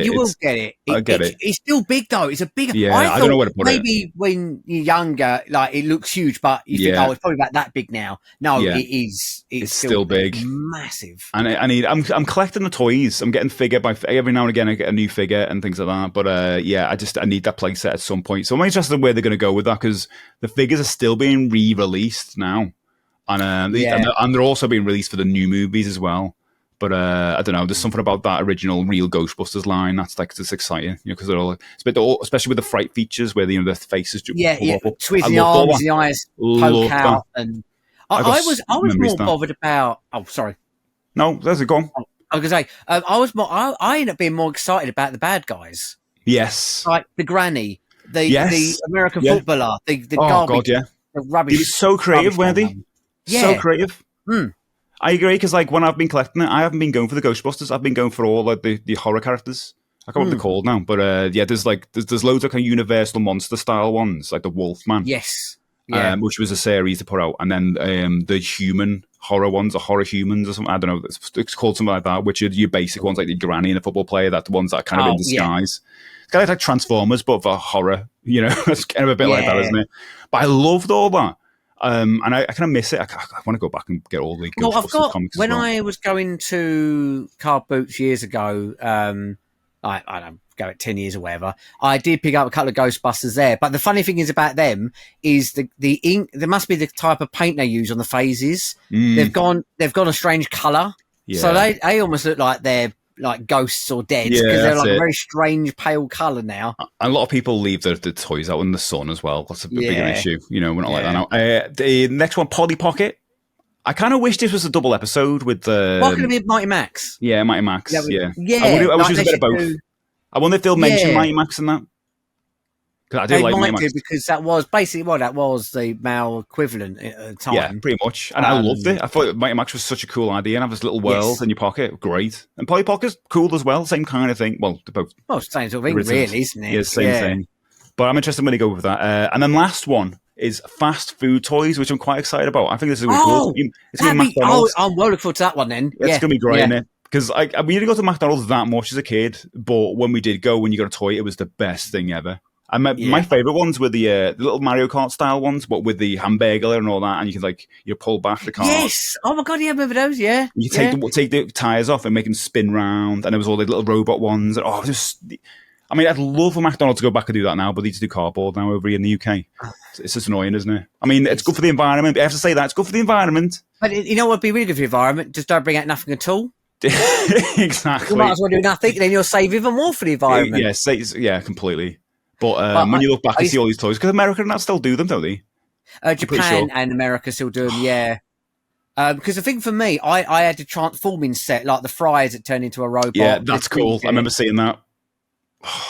You will get it. I'll get it. It's still big though. It's a big. Yeah, I don't know where to put it. Maybe when you're younger, like it looks huge, but you think, it's probably about that big now. No, it is. It's still big, massive. And I'm collecting the toys. I'm getting figure by every now and again. I get a new figure and things like that. But I need that play set at some point. So I'm interested in where they're going to go with that, because the figures are still being re-released now, and they're also being released for the new movies as well. But I don't know. There's something about that original real Ghostbusters line that's like just exciting, because they're all, especially with the fright features where their faces just twist the arms, the eyes poke out, and I was more bothered about. Oh, sorry. No, there's a gone. I was gonna say I ended up being more excited about the bad guys. Yes, like the granny, the American footballer, the garbage, the rubbish. He was so creative, weren't he? So creative. I agree, because like when I've been collecting it, I haven't been going for the Ghostbusters. I've been going for all like the horror characters. I can't remember what they're called now, but there's loads of kind of Universal monster style ones, like the Wolfman. Yes, which was a series to put out, and then the human horror ones, or horror humans or something. I don't know. It's called something like that, which are your basic ones, like the granny and the football player. That's the ones that are kind of in disguise. kind of like Transformers, but for horror. You know, it's kind of a bit like that, isn't it? But I loved all that. And I kind of miss it. I want to go back and get all the Ghostbusters comics when as well. I was going to Car Boots years ago, I don't go at 10 years or whatever, I did pick up a couple of Ghostbusters there. But the funny thing is about them is the ink, there must be the type of paint they use on the phases. They've gone a strange colour. Yeah. So they almost look like they're like ghosts or dead because they're like a very strange pale colour now. A lot of people leave the toys out in the sun as well. That's a bigger issue. You know, we're not like that now. The next one, Polly Pocket. I kind of wish this was a double episode with the... What could it be, Mighty Max? Yeah, Mighty Max. Yeah. I wish it was a bit of both. I wonder if they'll mention Mighty Max in that. Because I do like Mighty Max. Because that was basically that was the male equivalent at the time. Yeah, pretty much. And I loved it. I thought Mighty Max was such a cool idea and have this little world in your pocket. Great. And Polly Pocket's cool as well. Same kind of thing. Well, they're both. Well, same sort of thing, really, isn't it? Yeah, same thing. But I'm interested when they go with that. And then last one is fast food toys, which I'm quite excited about. I think this is going to be cool. It's going to be McDonald's. I'm well looking forward to that one then. It's going to be great, isn't it? Because we didn't go to McDonald's that much as a kid, but when we did go, when you got a toy, it was the best thing ever. And my favourite ones were the little Mario Kart style ones, but with the hamburger and all that, and you can you pull back the car. Yes! Oh my god, yeah, I remember those, yeah. You take the tyres off and make them spin round, and there was all the little robot ones. And, I'd love for McDonald's to go back and do that now, but they just do cardboard now over here in the UK. It's just annoying, isn't it? I mean, it's good for the environment. I have to say that. It's good for the environment. But you know what would be really good for the environment? Just don't bring out nothing at all. Exactly. You might as well do nothing, then you'll save even more for the environment. Yeah, completely. But when you look back and see all these toys, because America and that still do them, don't they? Japan and America still do them, yeah. Because the thing for me, I had a transforming set, like the fries that turned into a robot. Yeah, that's cool. I remember seeing that.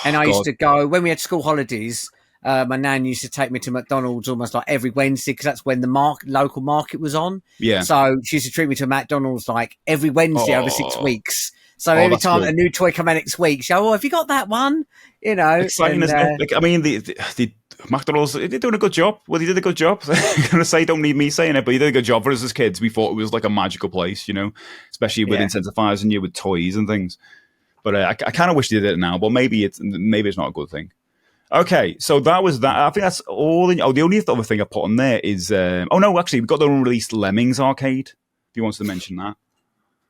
And I used to go, when we had school holidays, my nan used to take me to McDonald's almost like every Wednesday because that's when the local market was on. Yeah. So she used to treat me to McDonald's like every Wednesday over 6 weeks. So every time a new toy come out next week, she have you got that one? You know. Exciting, isn't it? Like, I mean, the McDonald's, they're doing a good job. Well, they did a good job. I'm going to say, don't need me saying it, but they did a good job for us as kids. We thought it was like a magical place, you know, especially with incentivizing you with toys and things. But I kind of wish they did it now, but maybe it's not a good thing. Okay, so that was that. I think that's all. The only other thing I put on there is... actually, we've got the unreleased Lemmings arcade, if you wanted to mention that.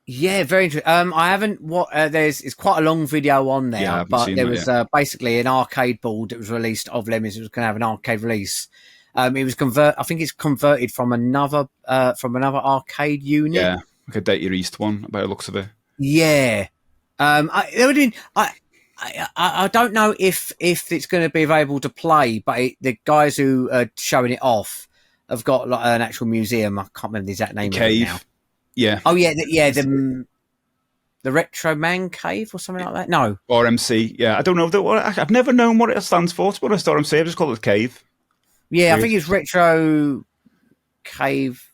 Yeah, very interesting. I haven't... it's quite a long video on there, but there was basically an arcade board that was released of Lemmings. It was going to have an arcade release. It was I think it's converted from another arcade unit. Yeah, like a Data East one, by the looks of it. Yeah. I don't know if it's going to be available to play, but the guys who are showing it off have got like an actual museum. I can't remember the exact name of it now. Yeah. Oh yeah, the Retro Man Cave or something like that. No. RMC. Yeah, I don't know. I've never known what it stands for. To be honest, RMC. I just call it Cave. Yeah, I think it's Retro Cave.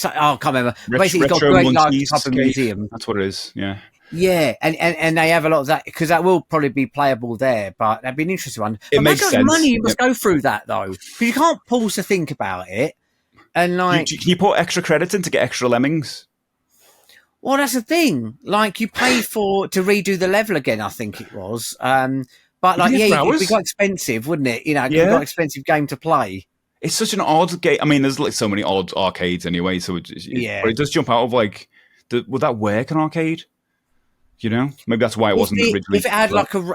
I can't remember. Basically, it's got a great large type of museum. That's what it is. Yeah. Yeah, and they have a lot of that because that will probably be playable there, but that'd be an interesting one. It makes sense. Money you must go through that though, because you can't pause to think about it. And like, can you put extra credits in to get extra Lemmings? Well, that's the thing. Like, you pay to redo the level again. I think it was, but like, it'd be quite expensive, wouldn't it? You know, it'd be quite expensive game to play. It's such an odd game. I mean, there's like so many odd arcades anyway. So but it does jump out of like, would that work an arcade? You know, maybe that's why it wasn't originally. If it had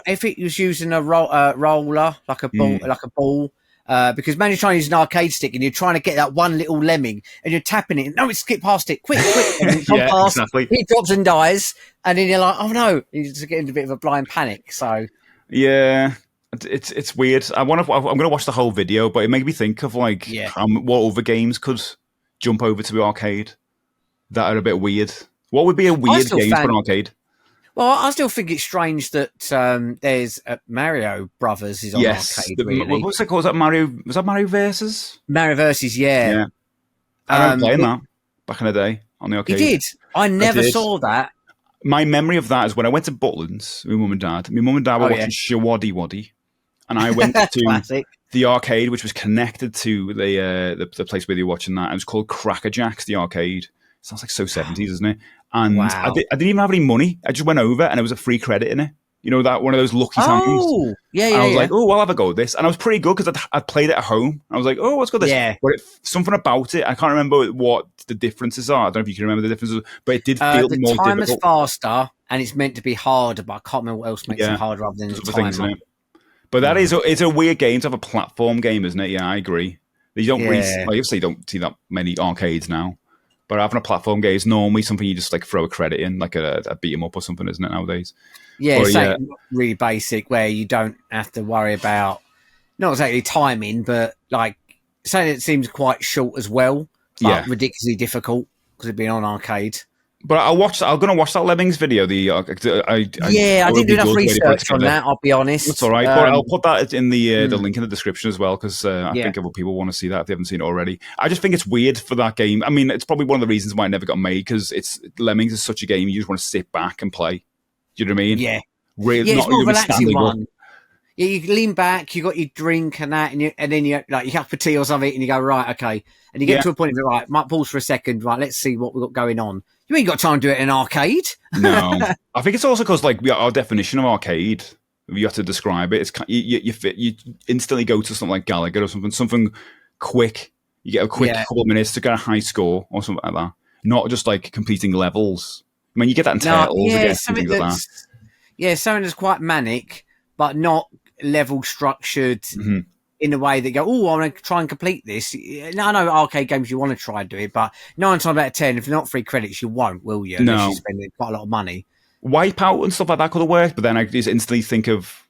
if it was using a roller, like a ball, because man, you're trying to use an arcade stick and you're trying to get that one little lemming and you're tapping it. No, it's skip past it, quick! And it's gone past. Exactly. He drops and dies, and then you're like, oh no! You just get into a bit of a blind panic. So yeah, it's weird. I'm gonna watch the whole video, but it made me think of like what other games could jump over to the arcade that are a bit weird. What would be a weird game for an arcade? Well, I still think it's strange that there's Mario Brothers is on arcade. Really. What's it called? Was that Mario Versus? Mario Versus, yeah. I remember playing that back in the day on the arcade. You did? I never saw that. My memory of that is when I went to Butlins with my mum and dad. My mum and dad were watching Shawaddy, and I went to the arcade, which was connected to the place where they were watching that. It was called Cracker Jacks, the arcade. Sounds like so 70s, isn't it? And I didn't even have any money. I just went over and it was a free credit in it. You know, that one of those lucky times. Oh, yeah, And yeah, I was yeah. like, oh, I'll have a go at this. And I was pretty good because I'd played it at home. I was like, oh, let's go this. Yeah. But something about it, I can't remember what the differences are. I don't know if you can remember the differences, but it did feel The more time is difficult. faster, and it's meant to be harder, but I can't remember what else makes it harder other than the other things in timer. it. But that is it's a weird game to have a platform game, isn't it? Yeah, I agree. You don't obviously you don't see that many arcades now. But having a platform game is normally something you just like throw a credit in, like a beat 'em up or something, isn't it, nowadays? Yeah, it's really basic where you don't have to worry about not exactly timing, but like something that seems quite short as well, but ridiculously difficult because it'd been on arcade. But I'm going to watch that Lemmings video. I didn't do enough research on that. I'll be honest. That's all right. But I'll put that in the link in the description as well because I think other people want to see that if they haven't seen it already. I just think it's weird for that game. I mean, it's probably one of the reasons why it never got made because Lemmings is such a game you just want to sit back and play. Do you know what I mean? Yeah. Really, it's more relaxing one. Up. Yeah, you lean back, you got your drink and that, and then you like your cup of tea or something, and you go right, okay, and you get to a point of it, right, might pause for a second, right, let's see what we've got going on. You ain't got time to do it in an arcade. No, I think it's also because like our definition of arcade, if you have to describe it, it's you instantly go to something like Gallagher or something quick. You get a quick couple of minutes to get a high score or something like that. Not just like completing levels. I mean, you get that in Turtles again, things like that. Yeah, something that's quite manic, but not level structured in a way that go, oh, I want to try and complete this. No, I know arcade games you want to try and do it, but 9 times out of 10, if you're not free credits, you won't, will you? No. Unless you're spending quite a lot of money. Wipeout and stuff like that could have worked, but then I just instantly think of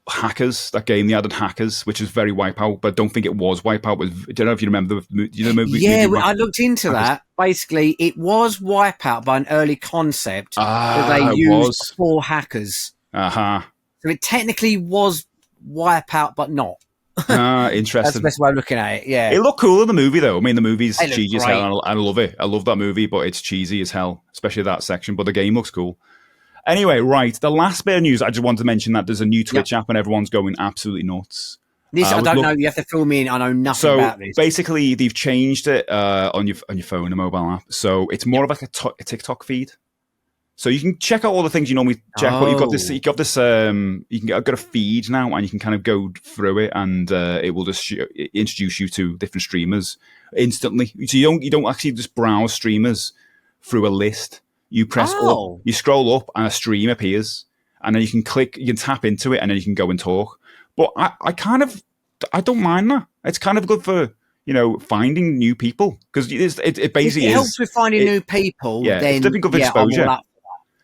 Hackers, that game they added Hackers, which is very Wipeout, but don't think it was Wipeout. I don't know if you remember the movie. Yeah, I looked into that. Basically, it was Wipeout by an early concept that they used for Hackers. Uh-huh. So it technically was Wipeout, but not. Interesting. That's the best way of looking at it, yeah. It looked cool in the movie, though. I mean, the movie's cheesy as hell, and I love it. I love that movie, but it's cheesy as hell, especially that section, but the game looks cool. Anyway, right, the last bit of news, I just wanted to mention that there's a new Twitch app and everyone's going absolutely nuts. This I don't know. You have to fill me in. I know nothing about this. So basically, they've changed it on your phone, a mobile app. So it's more of like a TikTok feed. So you can check out all the things you normally check. But you've got this. You can I've got a feed now, and you can kind of go through it, and it will just introduce you to different streamers instantly. So you don't actually just browse streamers through a list. You press up, you scroll up, and a stream appears, and then you can tap into it, and then you can go and talk. But I don't mind that. It's kind of good for finding new people because it basically helps with finding new people. Yeah, then, it's definitely good for exposure.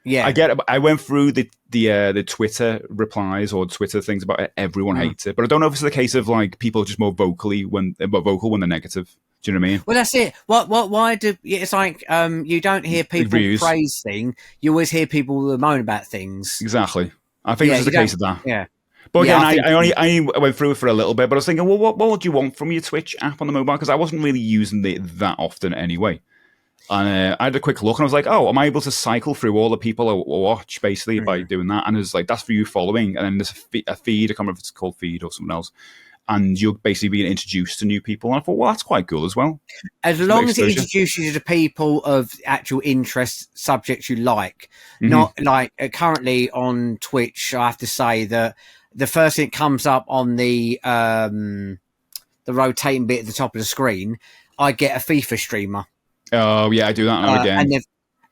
Yeah, I get it. I went through the Twitter replies or Twitter things about it. Everyone hates it, but I don't know if it's the case of like people just more vocal when they're negative. Do you know what I mean? Well, that's it. Why do it's like you don't hear people praise things. You always hear people moan about things. Exactly. I think this is the case of that. Yeah. But again, I went through it for a little bit, but I was thinking, well, what would you want from your Twitch app on the mobile? Because I wasn't really using it that often anyway. And I had a quick look, and I was like, oh, am I able to cycle through all the people I watch, basically, by doing that? And it's like, that's for you following. And then there's a feed, I can't remember if it's called Feed or something else. And you're basically being introduced to new people. And I thought, well, that's quite cool as well. As long as it introduces you to people of actual interest, subjects you like. Not like currently on Twitch, I have to say that the first thing that comes up on the rotating bit at the top of the screen, I get a FIFA streamer. Oh, yeah, I do that now again.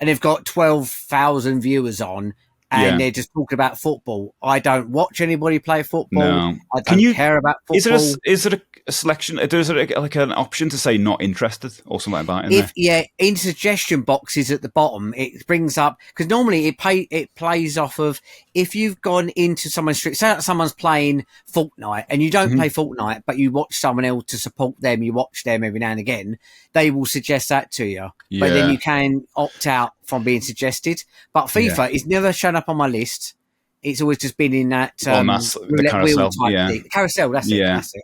And they've got 12,000 viewers on, and they're just talking about football. I don't watch anybody play football. No. I don't care about football. Is it a selection? Is it like an option to say not interested or something like that? In suggestion boxes at the bottom, it brings up, because normally it plays off of if you've gone into someone's stream, say that someone's playing Fortnite and you don't play Fortnite, but you watch someone else to support them, you watch them every now and again, they will suggest that to you. Yeah. But then you can opt out from being suggested. But FIFA is never shown up on my list. It's always just been in that the carousel. Thing. Carousel, that's it. That's it.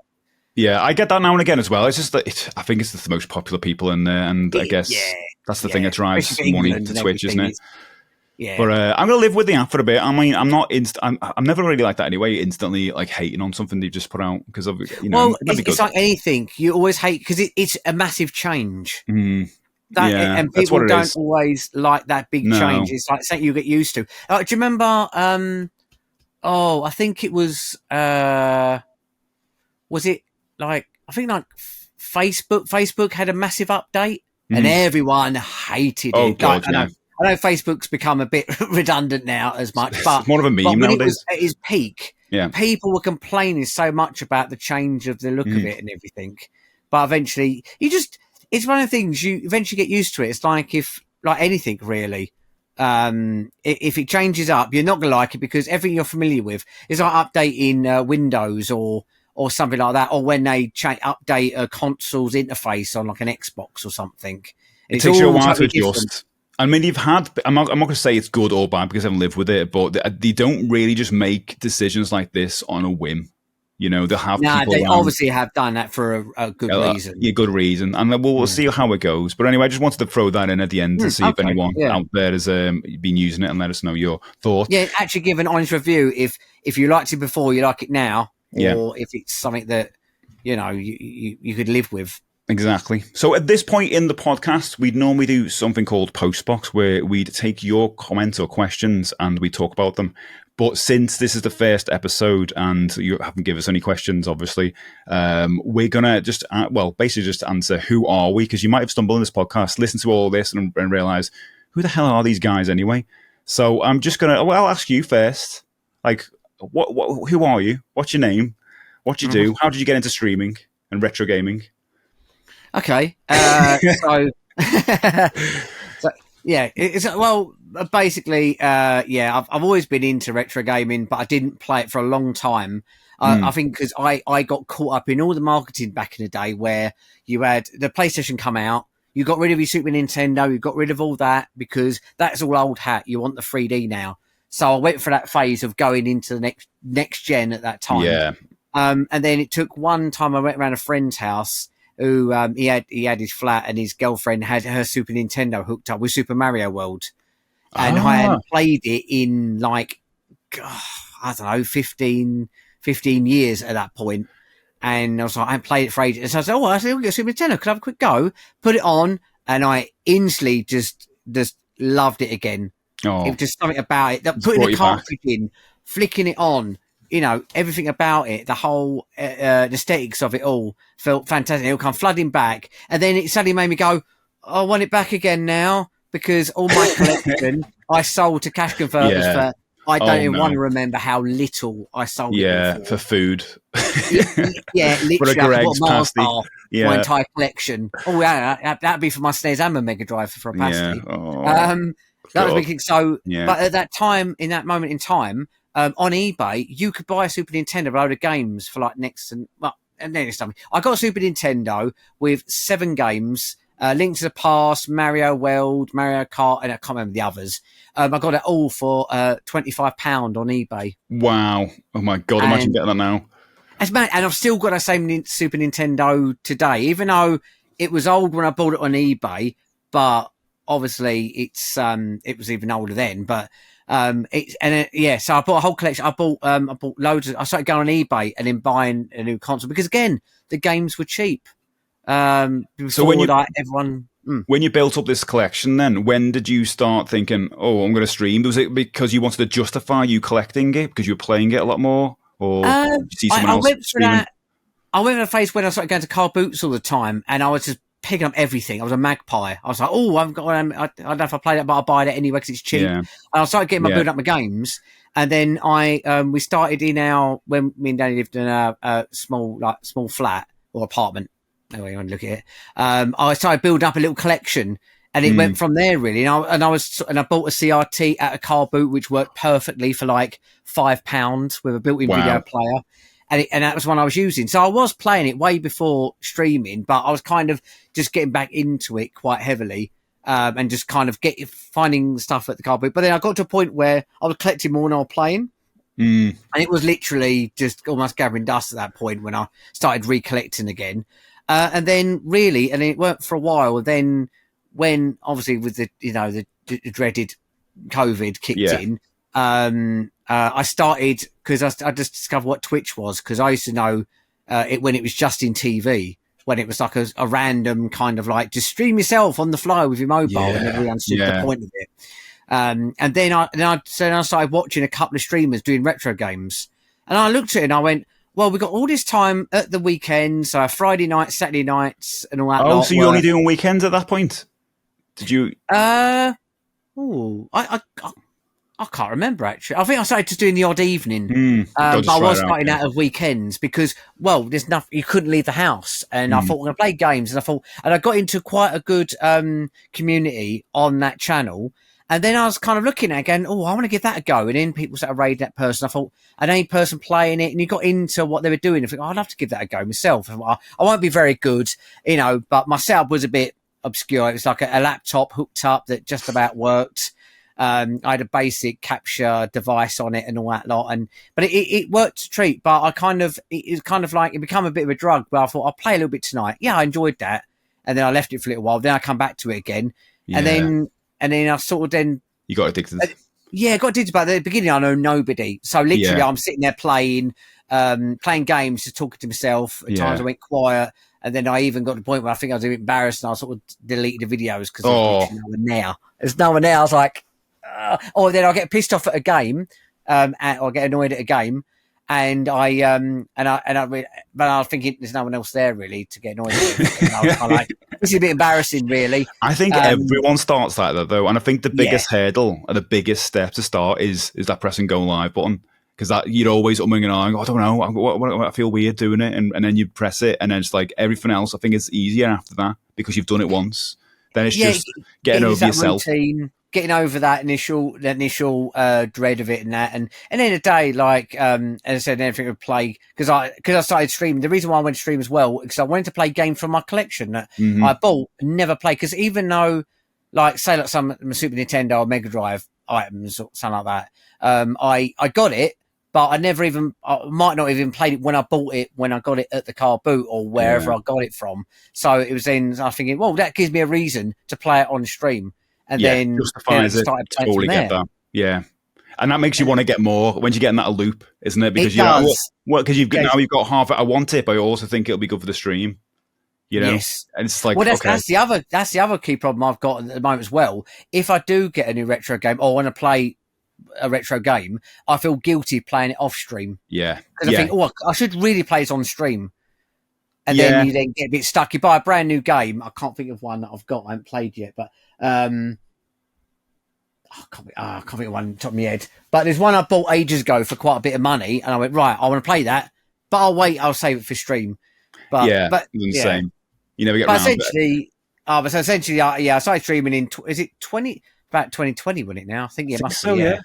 Yeah, I get that now and again as well. It's just that I think it's the most popular people in there, and I guess that's the thing that drives money to Twitch, isn't it? Yeah. But I'm gonna live with the app for a bit. I mean, I'm never really like that anyway. Instantly like hating on something they just put out because of it's like anything. You always hate because it's a massive change. And people don't always like that big change. It's like something you get used to. Do you remember Oh, I think it was it like, I think like Facebook had a massive update and everyone hated Oh it. Like, God, yeah. I know Facebook's become a bit redundant now as much, but It's more of a meme when it nowadays. was at its peak, Yeah. people were complaining so much about the change of the look of it and everything. But eventually it's one of the things you eventually get used to it. It's like like anything really. If it changes up, you're not going to like it because everything you're familiar with is like updating Windows or something like that, or when they update a console's interface on like an Xbox or something. It takes you a while to adjust. I mean, I'm not going to say it's good or bad because I haven't lived with it, but they don't really just make decisions like this on a whim. You know, they'll have people. They obviously have done that for a good reason. Yeah, good reason. And we'll see how it goes. But anyway, I just wanted to throw that in at the end to see if anyone out there has been using it and let us know your thoughts. Yeah, actually give an honest review if you liked it before, you like it now, or if it's something that, you know, you could live with. Exactly. So at this point in the podcast, we'd normally do something called Postbox, where we'd take your comments or questions and we talk about them. But since this is the first episode and you haven't given us any questions, obviously, we're going to just, basically just answer who are we? Because you might have stumbled in this podcast, listen to all this and realize, who the hell are these guys anyway? So I'm just going to, I'll ask you first. Like, who are you? What's your name? What do you do? How did you get into streaming and retro gaming? Okay, basically, I've always been into retro gaming, but I didn't play it for a long time. I think because I got caught up in all the marketing back in the day where you had the PlayStation come out, you got rid of your Super Nintendo, you got rid of all that because that's all old hat. You want the 3D now. So I went for that phase of going into the next gen at that time. Yeah. And then it took one time I went around a friend's house who he had his flat and his girlfriend had her Super Nintendo hooked up with Super Mario World. And I hadn't played it in like, I don't know, 15 years at that point. And I was like, I hadn't played it for ages. And so I said, I said, we'll get Super Nintendo. Could I have a quick go? Put it on. And I instantly just loved it again. Oh, it was just something about it. Putting the cartridge in, flicking it on, you know, everything about it, the whole aesthetics of it all felt fantastic. It all come flooding back. And then it suddenly made me go, I want it back again now because all my collection I sold to cash converters for, I don't even want to remember how little I sold it for food. Literally, I bought Mars bar, my entire collection. Oh, yeah, that'd be for my SNES and my Mega Drive for a pasty. That was thinking so. Yeah. But at that time, in that moment in time, on eBay, you could buy a Super Nintendo load of games for like next to something. I got a Super Nintendo with 7 games. Link to the Past, Mario World, Mario Kart, and I can't remember the others. I got it all for £25 on eBay. Wow. Oh my God, imagine getting that now. And I've still got that same Super Nintendo today, even though it was old when I bought it on eBay, but obviously it was even older then. But so I bought a whole collection. I bought loads. I started going on eBay and then buying a new console because again, the games were cheap. So when you built up this collection, then when did you start thinking, "Oh, I'm going to stream"? Was it because you wanted to justify you collecting it because you were playing it a lot more, or did you see someone else streaming? I went through a phase when I started going to car boots all the time, and I was just picking up everything. I was a magpie. I was like, "Oh, I've got. I don't know if I played it, but I'll buy it anyway because it's cheap." Yeah. And I started getting building up my games, and then we started when me and Danny lived in a small flat or apartment. No way you want to look at it. I started building up a little collection, and it went from there really. And I bought a CRT at a car boot, which worked perfectly for like £5 with a built-in video player, and that was one I was using. So I was playing it way before streaming, but I was kind of just getting back into it quite heavily, and just kind of finding stuff at the car boot. But then I got to a point where I was collecting more than I was playing. And it was literally just almost gathering dust at that point when I started recollecting again. And then it worked for a while. Then when obviously with the dreaded COVID kicked in, I started because I just discovered what Twitch was because I used to know it when it was just in TV, when it was like a random kind of like just stream yourself on the fly with your mobile and everyone understood the point of it. And then I started watching a couple of streamers doing retro games, and I looked at it and I went, well, we've got all this time at the weekends, Friday nights, Saturday nights, and all that. Oh, so you're only doing weekends at that point? Did you? I can't remember, actually. I think I started just doing the odd evening. But I was starting out of weekends because, well, there's nothing, you couldn't leave the house. And I thought, we're going to play games. And I got into quite a good community on that channel. And then I was kind of looking at it again, I want to give that a go. And then people started raiding that person. I thought, an A person playing it, and you got into what they were doing. I think, I'd love to give that a go myself. I won't be very good, but my setup was a bit obscure. It was like a laptop hooked up that just about worked. I had a basic capture device on it and all that lot, but it worked a treat. But it was kind of like, it became a bit of a drug. But I thought, I'll play a little bit tonight. Yeah, I enjoyed that, and then I left it for a little while. Then I come back to it again, and then I sort of you got addicted. I got addicted. But at the beginning, I know nobody, so literally, I'm sitting there playing games, just talking to myself. At times, I went quiet. And then I even got to the point where I think I was a bit embarrassed, and I sort of deleted the videos because there's no one there. There's no one there. I was like, or then I'll get pissed off at a game, or get annoyed at a game, but I was thinking there's no one else there really to get annoyed at. Like, this is a bit embarrassing, really. I think everyone starts like that though, and I think the biggest hurdle or the biggest step to start is that pressing go live button. Because that you'd always umming and ahhing, I don't know, I feel weird doing it, and then you press it, and then it's like everything else. I think it's easier after that because you've done it once. Then it's just getting over yourself, getting over that initial dread of it, and that, and then a day, like as I said, everything would play because I started streaming. The reason why I went to stream as well because I wanted to play games from my collection that I bought and never played. Because even though, like some Super Nintendo or Mega Drive items or something like that, I got it. But I might not even played it when I bought it, when I got it at the car boot or wherever I got it from. So it was then I was thinking, well, that gives me a reason to play it on stream. And then justifies it. Totally get that. Yeah. And that makes you want to get more when you get in that loop, isn't it? Because now you've got half it. I want it, but I also think it'll be good for the stream. Yes. And it's like, that's the other key problem I've got at the moment as well. If I do get a new retro game or want to play a retro game, I feel guilty playing it off stream. Yeah. Because I think, I should really play it on stream. And then you then get a bit stuck. You buy a brand new game. I can't think of one that I've got. I haven't played yet, but I can't think of one on top of my head. But there's one I bought ages ago for quite a bit of money, and I went, right, I want to play that, but I'll save it for stream. But the same. You never get around essentially, I started streaming in about 2020, wasn't it now? I think it must be. Yeah.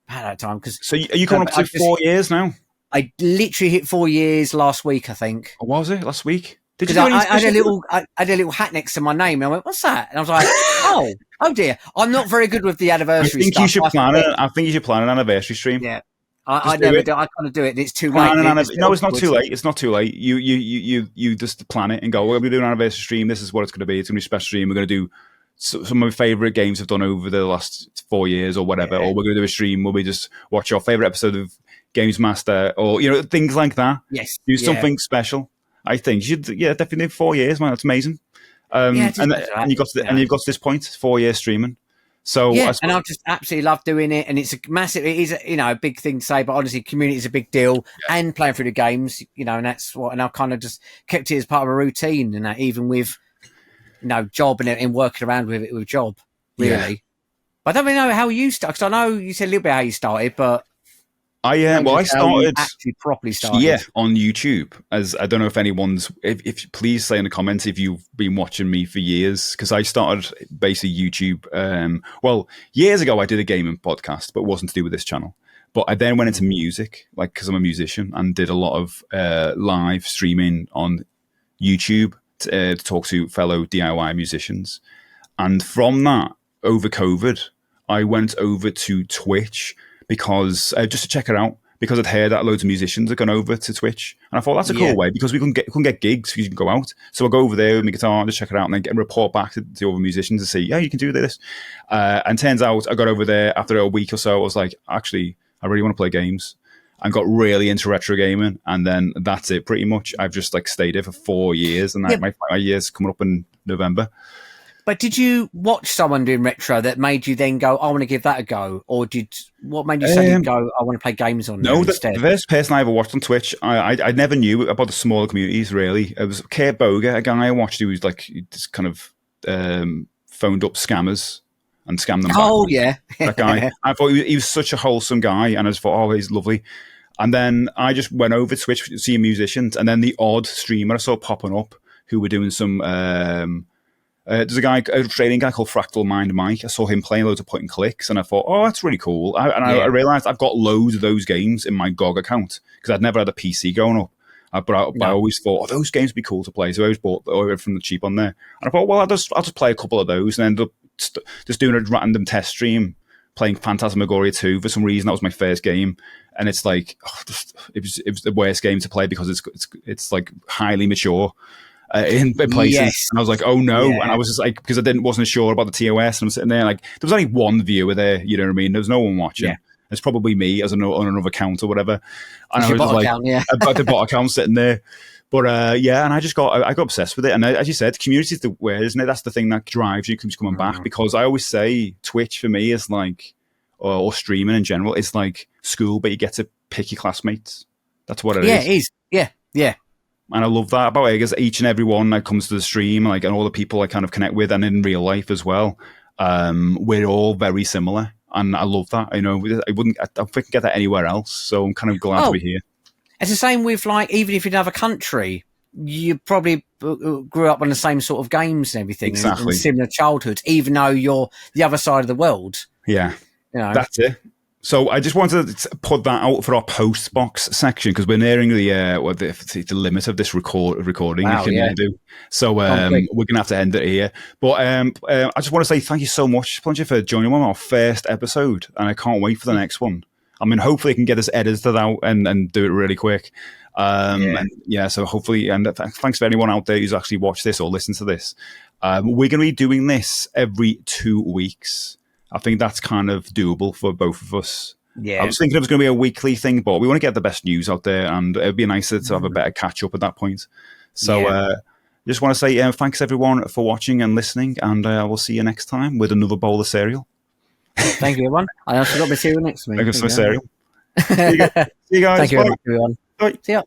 About that time. So are you coming up to 4 years now? I literally hit 4 years last week, I think. Oh, was it last week? Did you? I had a little hat next to my name, and I went, "What's that?" And I was like, "Oh dear, I'm not very good with the anniversary stuff." I think you should plan an anniversary stream. Yeah, I never do. I kind of do it, and it's too late. No, it's not too late. It's not too late. You just plan it and go, "We're going to do an anniversary stream. This is what it's going to be. It's going to be a special stream. We're going to do some of my favorite games I've done over the last 4 years, or whatever. Or we're going to do a stream where we just watch our favorite episode of Games Master, or things like that. Yes, do something special." I think you should, definitely 4 years, man. That's amazing. And you got to this point, 4 years streaming. So and I just absolutely love doing it, and it's a massive. It is a big thing to say, but honestly, community is a big deal, and playing through the games, and that's what. And I kind of just kept it as part of a routine, and that even with job and working around with it with job, really. Yeah. But I don't really know how you started, because I know you said a little bit how you started, but. I started actually properly started. Yeah, on YouTube. As I don't know if anyone's. If please say in the comments if you've been watching me for years, because I started basically YouTube. Years ago I did a gaming podcast, but it wasn't to do with this channel. But I then went into music, because I'm a musician, and did a lot of live streaming on YouTube to talk to fellow DIY musicians. And from that, over COVID, I went over to Twitch. Because just to check it out, because I'd heard that loads of musicians had gone over to Twitch, and I thought that's a cool way because we couldn't get gigs, you can go out. So I'll go over there with my guitar and just check it out, and then get a report back to the other musicians and say, yeah, you can do this. And turns out I got over there after a week or so. I was like, actually, I really want to play games, and got really into retro gaming, and then that's it. Pretty much, I've just stayed there for 4 years, and my year's coming up in November. But did you watch someone doing retro that made you then go, I want to give that a go? Or what made you say go, I want to play games on there instead? The first person I ever watched on Twitch, I never knew about the smaller communities, really. It was Kurt Boga, a guy I watched who was like, just kind of phoned up scammers and scammed them back. Oh, yeah. That guy. I thought he was such a wholesome guy, and I just thought, oh, he's lovely. And then I just went over to Twitch to see musicians, and then the odd streamer I saw popping up who were doing some... there's a Australian guy called Fractal Mind Mike. I saw him playing loads of point and clicks, and I thought, oh, that's really cool. I realised I've got loads of those games in my GOG account because I'd never had a PC growing up. But I always thought, oh, those games would be cool to play. So I always bought from the cheap on there. And I thought, well, I'll just play a couple of those, and ended up just doing a random test stream, playing Phantasmagoria 2 for some reason. That was my first game, and it's like it was the worst game to play because it's like highly mature. In places, Yes. and I was like, "Oh no!" And I was just like, because wasn't sure about the TOS, and I'm sitting there like, there was only one viewer there, you know what I mean? There was no one watching. Yeah. It's probably me as on another account or whatever. And It's I your was just bot like, account, yeah. about the bot account sitting there. But and I got obsessed with it. And as you said, community is the way, isn't it? That's the thing that drives you keeps coming back. Because I always say Twitch for me is like, or streaming in general, is like school, but you get to pick your classmates. That's what it is. Yeah, it is. Yeah. And I love that about it, because each and every one that comes to the stream, like, and all the people I kind of connect with, and in real life as well, we're all very similar, and I love that. You know, I don't think I get that anywhere else, so I'm kind of glad to be here. It's the same with, like, even if you're in another country, you probably grew up on the same sort of games and everything, Exactly. and similar childhoods, even though you're the other side of the world. Yeah, you know, that's it. So I just wanted to put that out for our post box section, because we're nearing the limit of this recording Wow, you can do. So we're going to have to end it here. But I just want to say thank you so much, Plunger, for joining on our first episode, and I can't wait for the next one. I mean, hopefully I can get this edited out and do it really quick. So hopefully, and thanks for anyone out there who's actually watched this or listened to this. We're going to be doing this every 2 weeks. I think that's kind of doable for both of us. Yeah. I was thinking it was going to be a weekly thing, but we want to get the best news out there, and it'd be nicer to have a better catch up at that point. So just want to say thanks everyone for watching and listening, and we'll see you next time with another bowl of cereal. Thank you, everyone. I also got my cereal next to me. I got some cereal. See you guys. Thank you very much, everyone. Bye. See ya.